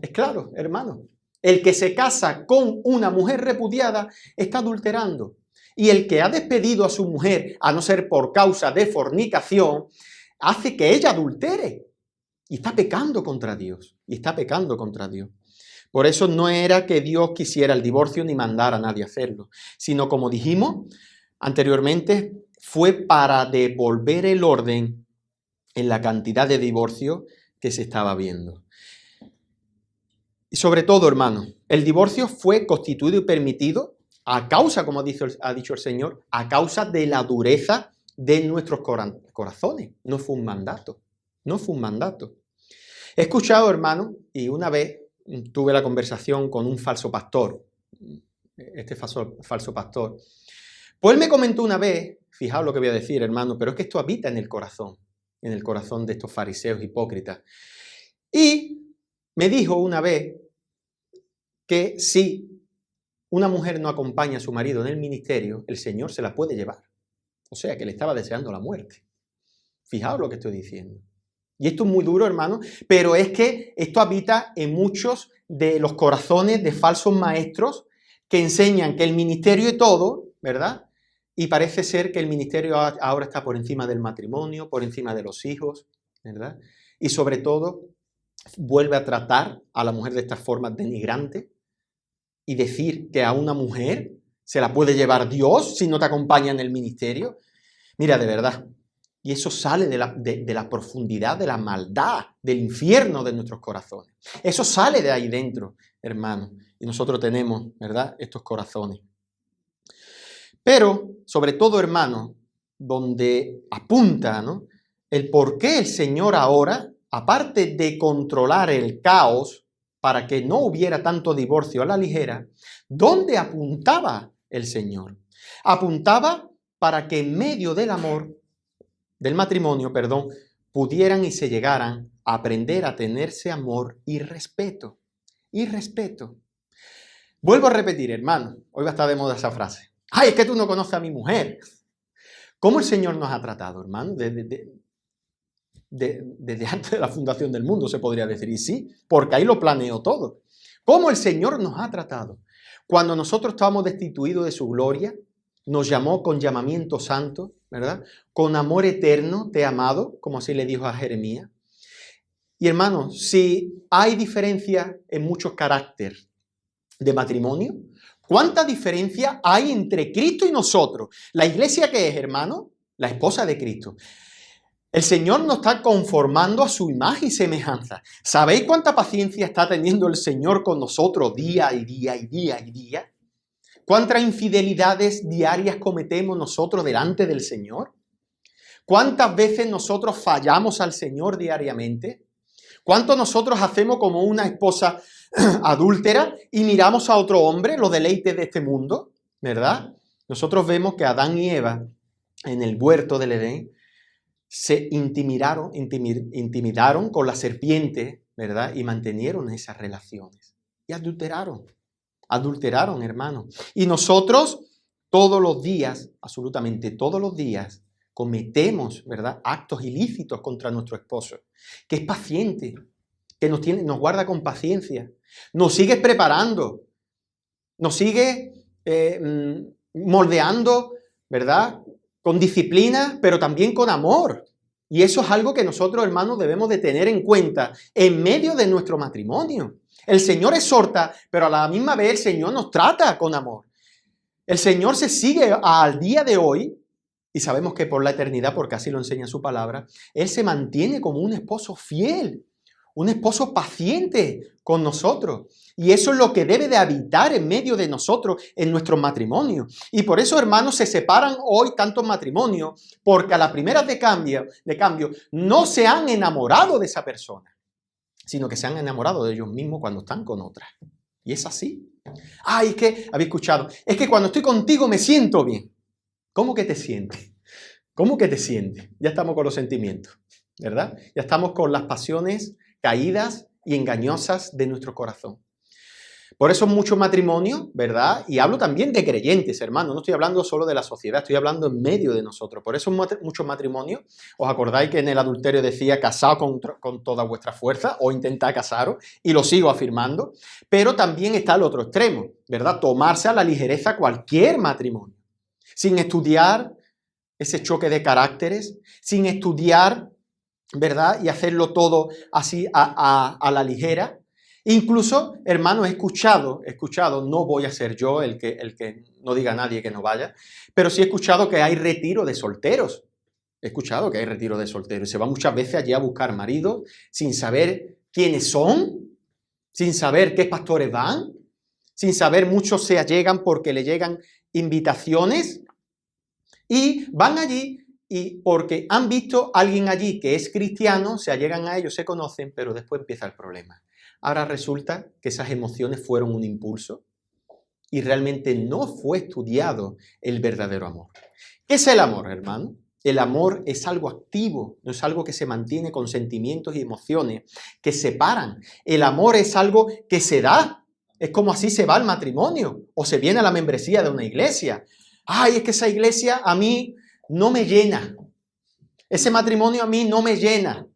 A: Es claro, hermano. El que se casa con una mujer repudiada está adulterando. Y el que ha despedido a su mujer, a no ser por causa de fornicación, hace que ella adultere. Y está pecando contra Dios. Por eso no era que Dios quisiera el divorcio ni mandara a nadie a hacerlo, sino, como dijimos anteriormente, fue para devolver el orden en la cantidad de divorcios que se estaba viendo. Y sobre todo, hermano, el divorcio fue constituido y permitido a causa, como ha dicho el Señor, a causa de la dureza de nuestros corazones. No fue un mandato, no fue un mandato. He escuchado, hermano, y una vez tuve la conversación con un falso pastor, este falso pastor, pues él me comentó una vez, fijaos lo que voy a decir, hermano, pero es que esto habita en el corazón de estos fariseos hipócritas. Y me dijo una vez que si una mujer no acompaña a su marido en el ministerio, el Señor se la puede llevar. O sea, que le estaba deseando la muerte. Fijaos lo que estoy diciendo. Y esto es muy duro, hermano, pero es que esto habita en muchos de los corazones de falsos maestros que enseñan que el ministerio es todo, ¿verdad? Y parece ser que el ministerio ahora está por encima del matrimonio, por encima de los hijos, ¿verdad? Y sobre todo, vuelve a tratar a la mujer de estas formas denigrantes y decir que a una mujer se la puede llevar Dios si no te acompaña en el ministerio. Mira, de verdad. Y eso sale de la profundidad, de la maldad, del infierno de nuestros corazones. Eso sale de ahí dentro, hermano. Y nosotros tenemos, ¿verdad?, estos corazones. Pero, sobre todo, hermano, donde apunta, ¿no?, el por qué el Señor ahora, aparte de controlar el caos para que no hubiera tanto divorcio a la ligera, ¿dónde apuntaba el Señor? Apuntaba para que en medio del matrimonio, pudieran y se llegaran a aprender a tenerse amor y respeto. Y respeto. Vuelvo a repetir, hermano, hoy va a estar de moda esa frase. ¡Ay, es que tú no conoces a mi mujer! ¿Cómo el Señor nos ha tratado, hermano? Desde antes de la fundación del mundo, se podría decir. Y sí, porque ahí lo planeó todo. ¿Cómo el Señor nos ha tratado? Cuando nosotros estábamos destituidos de su gloria, nos llamó con llamamiento santo, ¿verdad? Con amor eterno te he amado, como así le dijo a Jeremías. Y hermano, si hay diferencia en muchos caracteres de matrimonio, ¿cuánta diferencia hay entre Cristo y nosotros? ¿La iglesia qué es, hermano? La esposa de Cristo. El Señor nos está conformando a su imagen y semejanza. ¿Sabéis cuánta paciencia está teniendo el Señor con nosotros día y día y día y día? ¿Cuántas infidelidades diarias cometemos nosotros delante del Señor? ¿Cuántas veces nosotros fallamos al Señor diariamente? ¿Cuánto nosotros hacemos como una esposa adúltera y miramos a otro hombre, los deleites de este mundo? ¿Verdad? Nosotros vemos que Adán y Eva en el huerto del Edén se intimidaron con la serpiente, ¿verdad? Y mantenieron esas relaciones. Y adulteraron, hermano. Y nosotros todos los días, absolutamente todos los días, cometemos, ¿verdad?, actos ilícitos contra nuestro esposo, que es paciente, que nos guarda con paciencia, nos sigue preparando, nos sigue moldeando, ¿verdad?, con disciplina, pero también con amor. Y eso es algo que nosotros, hermanos, debemos de tener en cuenta en medio de nuestro matrimonio. El Señor exhorta, pero a la misma vez el Señor nos trata con amor. El Señor se sigue al día de hoy, y sabemos que por la eternidad, porque así lo enseña su palabra, Él se mantiene como un esposo fiel, un esposo paciente con nosotros. Y eso es lo que debe de habitar en medio de nosotros en nuestros matrimonios. Y por eso, hermanos, se separan hoy tantos matrimonios, porque a las primeras de cambio no se han enamorado de esa persona, sino que se han enamorado de ellos mismos cuando están con otra. Y es así. Ay, es que, habéis escuchado, es que cuando estoy contigo me siento bien. ¿Cómo que te sientes? ¿Cómo que te sientes? Ya estamos con los sentimientos, ¿verdad? Ya estamos con las pasiones caídas y engañosas de nuestro corazón. Por eso muchos matrimonios, ¿verdad? Y hablo también de creyentes, hermanos. No estoy hablando solo de la sociedad, estoy hablando en medio de nosotros. Por eso muchos matrimonios, ¿os acordáis que en el adulterio decía casado con toda vuestra fuerza o intentad casaros? Y lo sigo afirmando. Pero también está el otro extremo, ¿verdad? Tomarse a la ligereza cualquier matrimonio. Sin estudiar ese choque de caracteres, sin estudiar, ¿verdad? Y hacerlo todo así a la ligera. Incluso, hermano, he escuchado, no voy a ser yo el que no diga a nadie que no vaya, pero sí he escuchado que hay retiro de solteros. He escuchado que hay retiro de solteros. Se va muchas veces allí a buscar maridos sin saber quiénes son, sin saber qué pastores van, sin saber muchos se allegan porque le llegan invitaciones y van allí y porque han visto a alguien allí que es cristiano, se allegan a ellos, se conocen, pero después empieza el problema. Ahora resulta que esas emociones fueron un impulso y realmente no fue estudiado el verdadero amor. ¿Qué es el amor, hermano? El amor es algo activo, no es algo que se mantiene con sentimientos y emociones que se paran. El amor es algo que se da. Es como así se va al matrimonio o se viene a la membresía de una iglesia. Ay, es que esa iglesia a mí no me llena. Ese matrimonio a mí no me llena.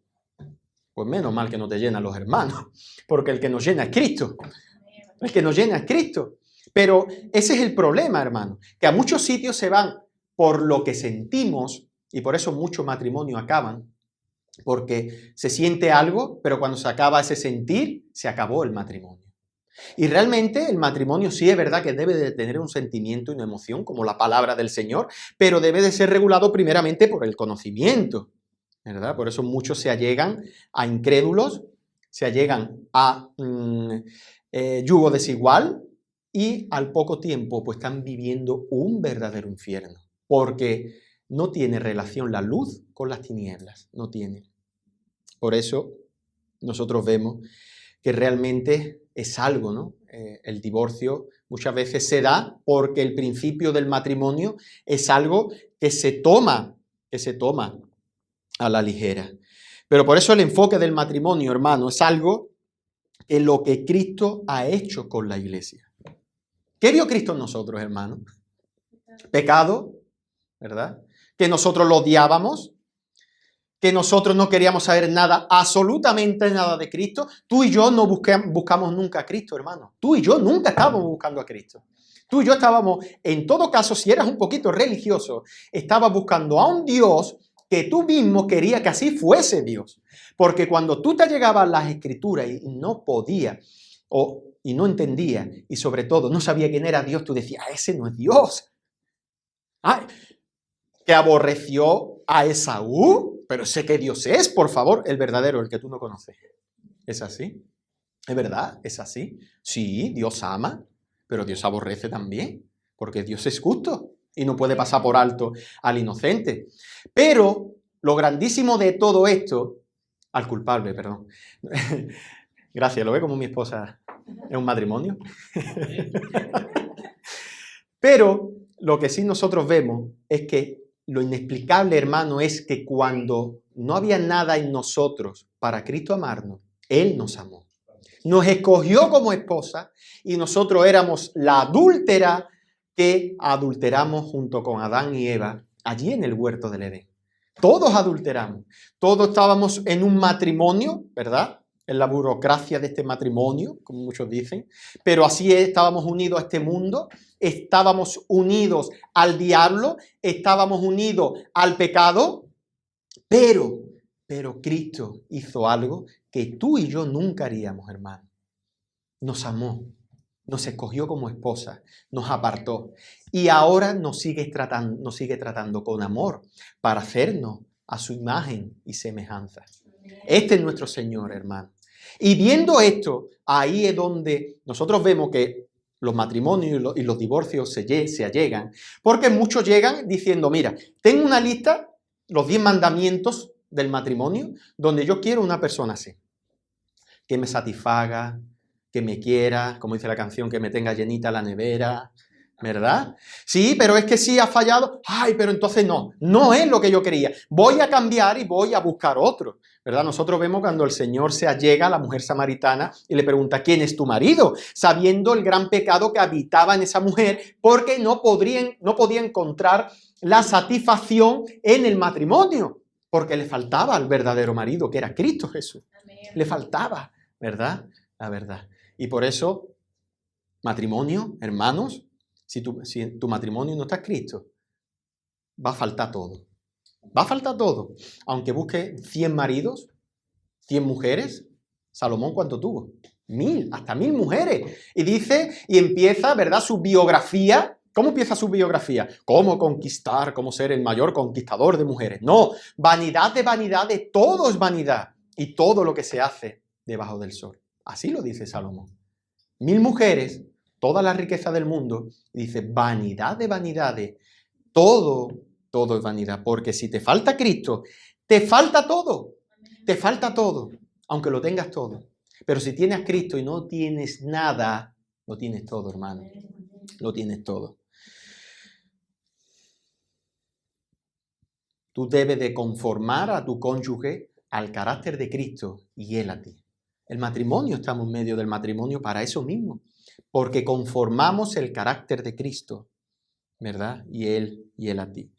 A: Pues menos mal que no te llenan los hermanos, porque el que nos llena es Cristo. El que nos llena es Cristo. Pero ese es el problema, hermano, que a muchos sitios se van por lo que sentimos y por eso muchos matrimonios acaban, porque se siente algo, pero cuando se acaba ese sentir, se acabó el matrimonio. Y realmente el matrimonio sí es verdad que debe de tener un sentimiento y una emoción, como la palabra del Señor, pero debe de ser regulado primeramente por el conocimiento, ¿verdad? Por eso muchos se allegan a incrédulos, se allegan a yugo desigual y al poco tiempo pues están viviendo un verdadero infierno, porque no tiene relación la luz con las tinieblas, no tiene. Por eso nosotros vemos que realmente es algo, ¿no? El divorcio muchas veces se da porque el principio del matrimonio es algo que se toma a la ligera. Pero por eso el enfoque del matrimonio, hermano, es algo en lo que Cristo ha hecho con la iglesia. ¿Qué vio Cristo en nosotros, hermano? Pecado, ¿verdad? Que nosotros lo odiábamos, que nosotros no queríamos saber nada, absolutamente nada de Cristo. Tú y yo no buscamos nunca a Cristo, hermano. Tú y yo nunca estábamos buscando a Cristo. Tú y yo estábamos, en todo caso, si eras un poquito religioso, estabas buscando a un Dios que tú mismo querías que así fuese Dios. Porque cuando tú te llegabas a las Escrituras y no podías, y no entendías, y sobre todo no sabía quién era Dios, tú decías, ese no es Dios. Ay, que aborreció a Esaú, pero sé que Dios es, por favor, el verdadero, el que tú no conoces. ¿Es así? ¿Es verdad? ¿Es así? Sí, Dios ama, pero Dios aborrece también, porque Dios es justo y no puede pasar por alto al inocente. Pero lo grandísimo de todo esto, al culpable, perdón. Gracias, lo ve como mi esposa es un matrimonio. Pero lo que sí nosotros vemos es que lo inexplicable, hermano, es que cuando no había nada en nosotros para Cristo amarnos, Él nos amó. Nos escogió como esposa y nosotros éramos la adúltera que adulteramos junto con Adán y Eva allí en el huerto del Edén. Todos adulteramos, todos estábamos en un matrimonio, ¿verdad? En la burocracia de este matrimonio, como muchos dicen, pero así estábamos unidos a este mundo, estábamos unidos al diablo, estábamos unidos al pecado, pero Cristo hizo algo que tú y yo nunca haríamos, hermano. Nos amó, nos escogió como esposa, nos apartó y ahora nos sigue tratando con amor para hacernos a su imagen y semejanza. Este es nuestro Señor, hermano. Y viendo esto, ahí es donde nosotros vemos que los matrimonios y los divorcios se allegan, porque muchos llegan diciendo, mira, tengo una lista, los 10 mandamientos del matrimonio, donde yo quiero una persona así, que me satisfaga, que me quiera, como dice la canción, que me tenga llenita la nevera, ¿verdad? Sí, pero es que sí ha fallado. Ay, pero entonces no es lo que yo quería. Voy a cambiar y voy a buscar otro, ¿verdad? Nosotros vemos cuando el Señor se allega a la mujer samaritana y le pregunta, ¿quién es tu marido? Sabiendo el gran pecado que habitaba en esa mujer, porque no podía encontrar la satisfacción en el matrimonio, porque le faltaba al verdadero marido, que era Cristo Jesús. Amén. Le faltaba, ¿verdad? La verdad. Y por eso, matrimonio, hermanos, si en tu matrimonio no está Cristo, va a faltar todo. Va a faltar todo. Aunque busque 100 maridos, 100 mujeres, Salomón, ¿cuánto tuvo? hasta 1000 mujeres. Y dice, y empieza, ¿verdad?, su biografía. ¿Cómo empieza su biografía? ¿Cómo conquistar, cómo ser el mayor conquistador de mujeres? No, vanidad de vanidades, todo es vanidad. Y todo lo que se hace debajo del sol. Así lo dice Salomón. 1000 mujeres, toda la riqueza del mundo, y dice, vanidad de vanidades, todo es vanidad. Porque si te falta Cristo, te falta todo. Te falta todo, aunque lo tengas todo. Pero si tienes a Cristo y no tienes nada, lo tienes todo, hermano. Lo tienes todo. Tú debes de conformar a tu cónyuge al carácter de Cristo y él a ti. El matrimonio, estamos en medio del matrimonio para eso mismo, porque conformamos el carácter de Cristo, ¿verdad? Y él a ti.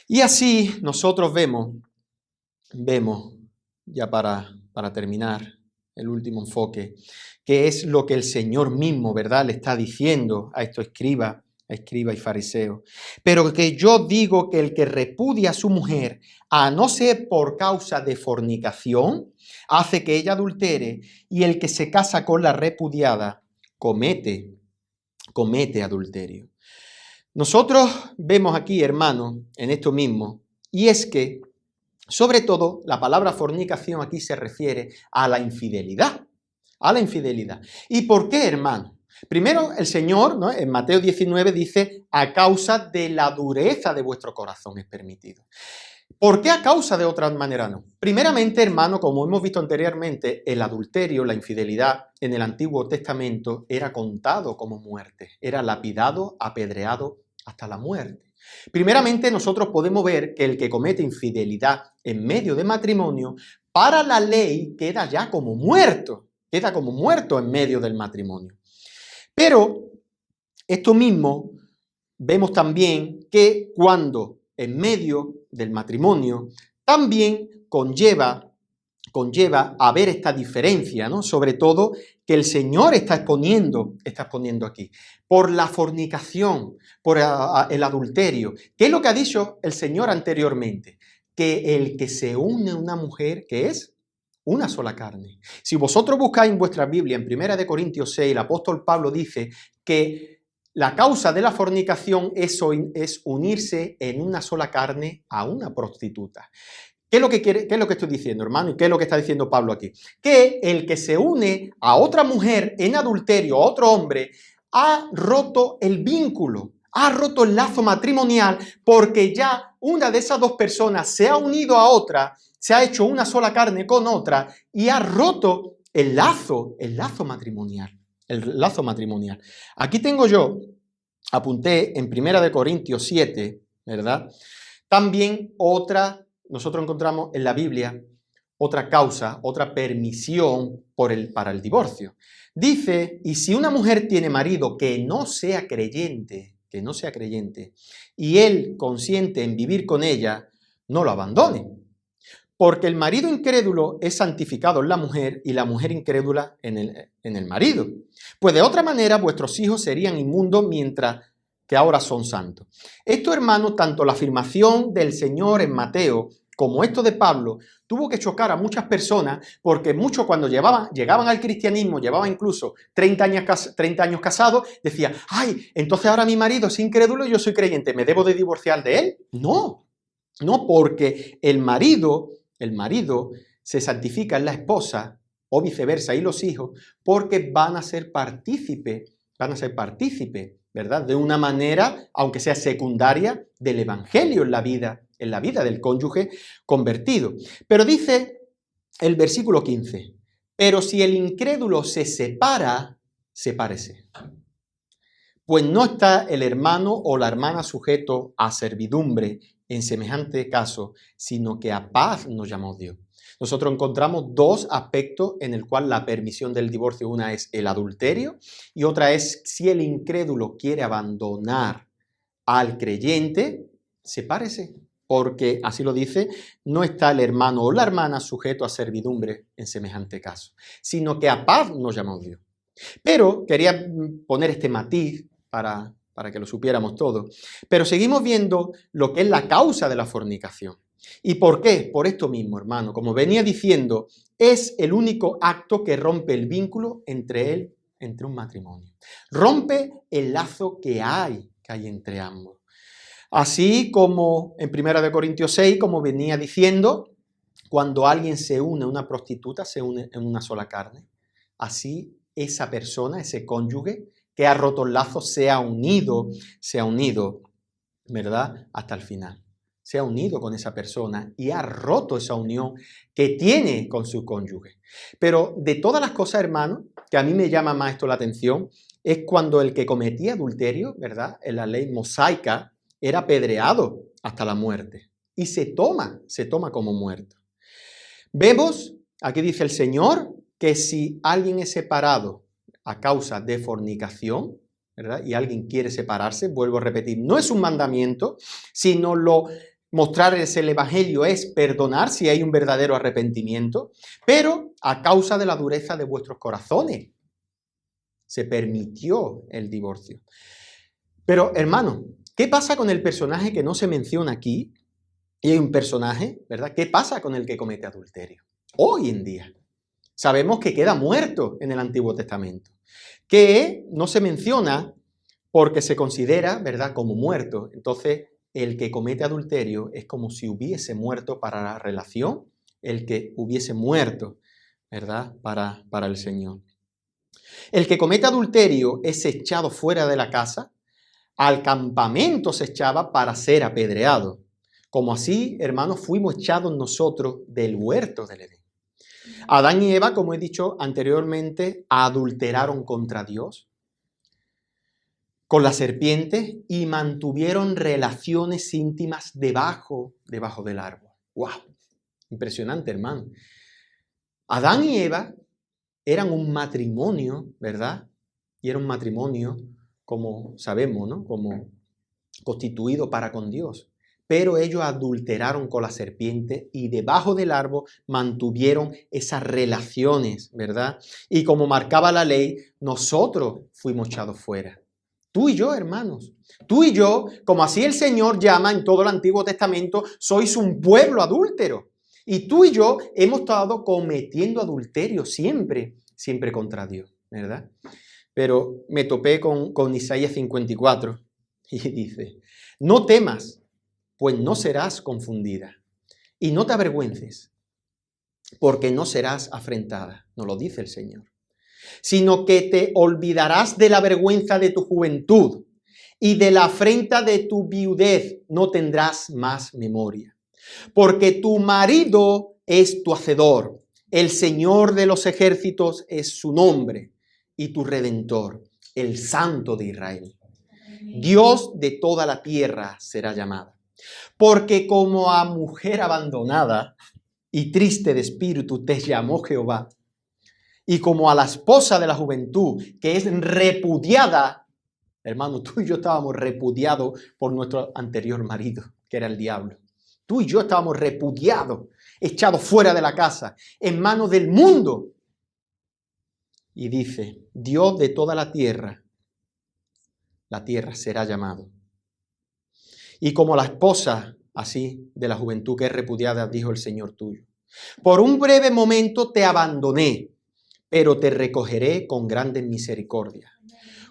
A: Y así nosotros vemos ya para terminar, el último enfoque, que es lo que el Señor mismo, ¿verdad?, le está diciendo a estos escribas y fariseos. Pero que yo digo que el que repudia a su mujer, a no ser por causa de fornicación, hace que ella adultere, y el que se casa con la repudiada comete adulterio. Nosotros vemos aquí, hermanos, en esto mismo, y es que sobre todo, la palabra fornicación aquí se refiere a la infidelidad. A la infidelidad. ¿Y por qué, hermano? Primero, el Señor, ¿no?, en Mateo 19 dice, a causa de la dureza de vuestro corazón es permitido. ¿Por qué a causa de otra manera no? Primeramente, hermano, como hemos visto anteriormente, el adulterio, la infidelidad en el Antiguo Testamento era contado como muerte. Era lapidado, apedreado hasta la muerte. Primeramente, nosotros podemos ver que el que comete infidelidad en medio de matrimonio, para la ley queda ya como muerto, en medio del matrimonio. Pero esto mismo vemos también que cuando en medio del matrimonio también conlleva a ver esta diferencia, ¿no? Sobre todo que el Señor está exponiendo aquí, por la fornicación, por el adulterio. ¿Qué es lo que ha dicho el Señor anteriormente? Que el que se une a una mujer, que es una sola carne. Si vosotros buscáis en vuestra Biblia, en 1 Corintios 6, el apóstol Pablo dice que la causa de la fornicación es unirse en una sola carne a una prostituta. ¿Qué es lo que estoy diciendo, hermano? ¿Y qué es lo que está diciendo Pablo aquí? Que el que se une a otra mujer en adulterio, a otro hombre, ha roto el vínculo, ha roto el lazo matrimonial, porque ya una de esas dos personas se ha unido a otra, se ha hecho una sola carne con otra y ha roto el lazo matrimonial. El lazo matrimonial. Aquí tengo yo, apunté en 1 Corintios 7, ¿verdad? También nosotros encontramos en la Biblia otra causa, otra permisión para el divorcio. Dice, y si una mujer tiene marido que no sea creyente, y él consiente en vivir con ella, no lo abandone. Porque el marido incrédulo es santificado en la mujer y la mujer incrédula en el marido. Pues de otra manera vuestros hijos serían inmundos mientras que ahora son santos. Esto, hermano, tanto la afirmación del Señor en Mateo como esto de Pablo, tuvo que chocar a muchas personas porque muchos cuando llegaban al cristianismo, llevaban incluso 30 años casados, decían, ay, entonces ahora mi marido es incrédulo y yo soy creyente, ¿me debo de divorciar de él? No, porque el marido se santifica en la esposa o viceversa y los hijos porque van a ser partícipes, ¿verdad? De una manera, aunque sea secundaria, del evangelio en la vida del cónyuge convertido. Pero dice el versículo 15, pero si el incrédulo se separa, sepárese. Pues no está el hermano o la hermana sujeto a servidumbre en semejante caso, sino que a paz nos llamó Dios. Nosotros encontramos dos aspectos en el cual la permisión del divorcio, una es el adulterio y otra es si el incrédulo quiere abandonar al creyente, sepárese, porque así lo dice, no está el hermano o la hermana sujeto a servidumbre en semejante caso, sino que a paz nos llamó Dios. Pero quería poner este matiz para que lo supiéramos todo. Pero seguimos viendo lo que es la causa de la fornicación. ¿Y por qué? Por esto mismo, hermano. Como venía diciendo, es el único acto que rompe el vínculo entre un matrimonio. Rompe el lazo que hay entre ambos. Así como en 1 Corintios 6, como venía diciendo, cuando alguien se une a una prostituta, se une en una sola carne. Así esa persona, ese cónyuge que ha roto el lazo, se ha unido, ¿verdad? Hasta el final. Se ha unido con esa persona y ha roto esa unión que tiene con su cónyuge. Pero de todas las cosas, hermano, que a mí me llama más esto la atención, es cuando el que cometía adulterio, ¿verdad? En la ley mosaica, era apedreado hasta la muerte. Y se toma como muerto. Vemos, aquí dice el Señor, que si alguien es separado a causa de fornicación, ¿verdad? Y alguien quiere separarse, vuelvo a repetir, no es un mandamiento, sino mostrarles el Evangelio es perdonar si hay un verdadero arrepentimiento, pero a causa de la dureza de vuestros corazones se permitió el divorcio. Pero, hermano, ¿qué pasa con el personaje que no se menciona aquí? Y hay un personaje, ¿verdad? ¿Qué pasa con el que comete adulterio? Hoy en día. Sabemos que queda muerto en el Antiguo Testamento, que no se menciona porque se considera, ¿verdad?, como muerto. Entonces, el que comete adulterio es como si hubiese muerto para la relación, el que hubiese muerto, ¿verdad?, para el Señor. El que comete adulterio es echado fuera de la casa, al campamento se echaba para ser apedreado. Como así, hermanos, fuimos echados nosotros del huerto del Edén. Adán y Eva, como he dicho anteriormente, adulteraron contra Dios con la serpiente y mantuvieron relaciones íntimas debajo del árbol. ¡Wow! Impresionante, hermano. Adán y Eva eran un matrimonio, ¿verdad? Y era un matrimonio, como sabemos, ¿no? Como constituido para con Dios. Pero ellos adulteraron con la serpiente y debajo del árbol mantuvieron esas relaciones, ¿verdad? Y como marcaba la ley, nosotros fuimos echados fuera. Tú y yo, hermanos. Tú y yo, como así el Señor llama en todo el Antiguo Testamento, sois un pueblo adúltero. Y tú y yo hemos estado cometiendo adulterio siempre contra Dios, ¿verdad? Pero me topé con Isaías 54 y dice, no temas, pues no serás confundida. Y no te avergüences, porque no serás afrentada, nos lo dice el Señor. Sino que te olvidarás de la vergüenza de tu juventud y de la afrenta de tu viudez no tendrás más memoria. Porque tu marido es tu hacedor, el Señor de los ejércitos es su nombre y tu Redentor, el Santo de Israel. Dios de toda la tierra será llamada. Porque como a mujer abandonada y triste de espíritu te llamó Jehová, y como a la esposa de la juventud que es repudiada, hermano, tú y yo estábamos repudiados por nuestro anterior marido, que era el diablo. Tú y yo estábamos repudiados, echados fuera de la casa, en manos del mundo. Y dice, Dios de toda la tierra será llamado. Y como la esposa, así, de la juventud que es repudiada, dijo el Señor tuyo. Por un breve momento te abandoné, pero te recogeré con grande misericordia.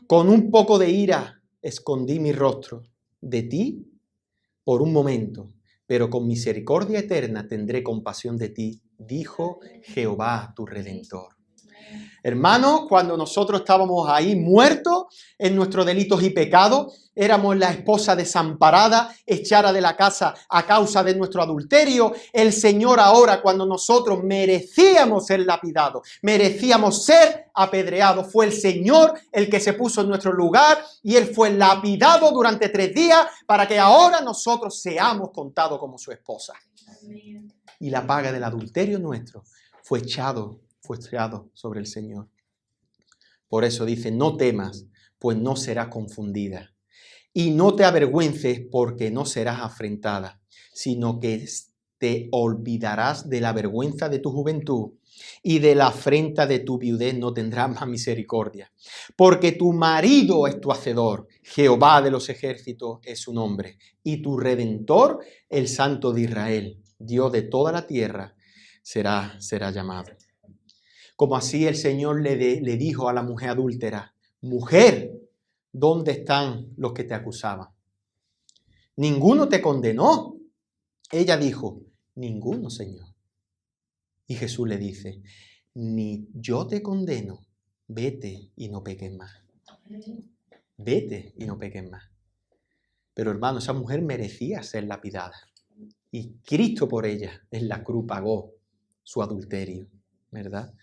A: Con un poco de ira escondí mi rostro de ti por un momento, pero con misericordia eterna tendré compasión de ti, dijo Jehová tu Redentor. Hermanos, cuando nosotros estábamos ahí muertos en nuestros delitos y pecados, éramos la esposa desamparada, echada de la casa a causa de nuestro adulterio. El Señor ahora, cuando nosotros merecíamos ser lapidados, merecíamos ser apedreados, fue el Señor el que se puso en nuestro lugar y Él fue lapidado durante 3 días para que ahora nosotros seamos contados como su esposa. Amén. Y la paga del adulterio nuestro fue echado sobre el Señor. Por eso dice, no temas, pues no serás confundida. Y no te avergüences, porque no serás afrentada, sino que te olvidarás de la vergüenza de tu juventud y de la afrenta de tu viudez no tendrás más misericordia. Porque tu marido es tu hacedor, Jehová de los ejércitos es su nombre, y tu Redentor, el Santo de Israel. Dios de toda la tierra será llamado. Como así el Señor le dijo a la mujer adúltera, mujer, ¿dónde están los que te acusaban? Ninguno te condenó. Ella dijo, ninguno, Señor. Y Jesús le dice, ni yo te condeno, vete y no peques más. Vete y no peques más. Pero hermano, esa mujer merecía ser lapidada. Y Cristo por ella en la cruz pagó su adulterio, ¿verdad?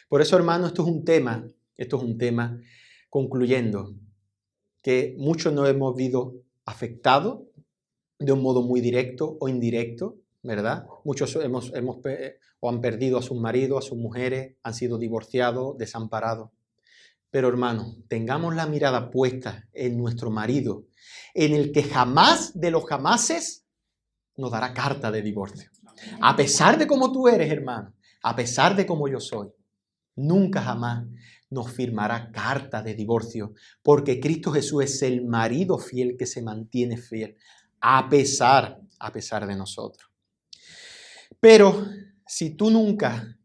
A: Por eso, hermano, esto es un tema, concluyendo, que muchos nos hemos visto afectados de un modo muy directo o indirecto, ¿verdad? Muchos o han perdido a sus maridos, a sus mujeres, han sido divorciados, desamparados. Pero hermano, tengamos la mirada puesta en nuestro marido, en el que jamás de los jamases nos dará carta de divorcio. A pesar de cómo tú eres, hermano, a pesar de cómo yo soy, nunca jamás nos firmará carta de divorcio, porque Cristo Jesús es el marido fiel que se mantiene fiel, a pesar de nosotros. Pero si tú nunca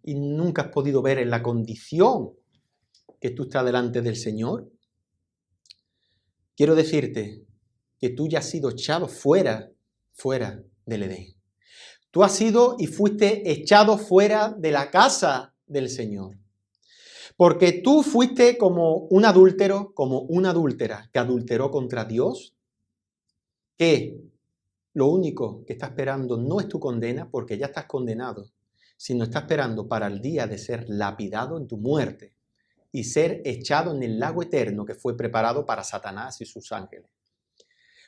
A: has podido ver en la condición que tú estás delante del Señor, quiero decirte que tú ya has sido echado fuera del Edén. Tú has sido y fuiste echado fuera de la casa del Señor. Porque tú fuiste como un adúltero, como una adúltera que adulteró contra Dios, que lo único que está esperando no es tu condena, porque ya estás condenado, sino está esperando para el día de ser lapidado en tu muerte y ser echado en el lago eterno que fue preparado para Satanás y sus ángeles.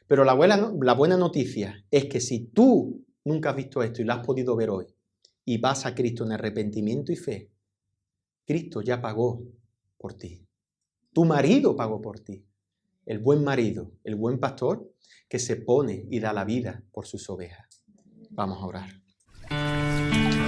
A: Pero la buena noticia es que si tú nunca has visto esto y lo has podido ver hoy y vas a Cristo en arrepentimiento y fe, Cristo ya pagó por ti. Tu marido pagó por ti. El buen marido, el buen pastor que se pone y da la vida por sus ovejas. Vamos a orar.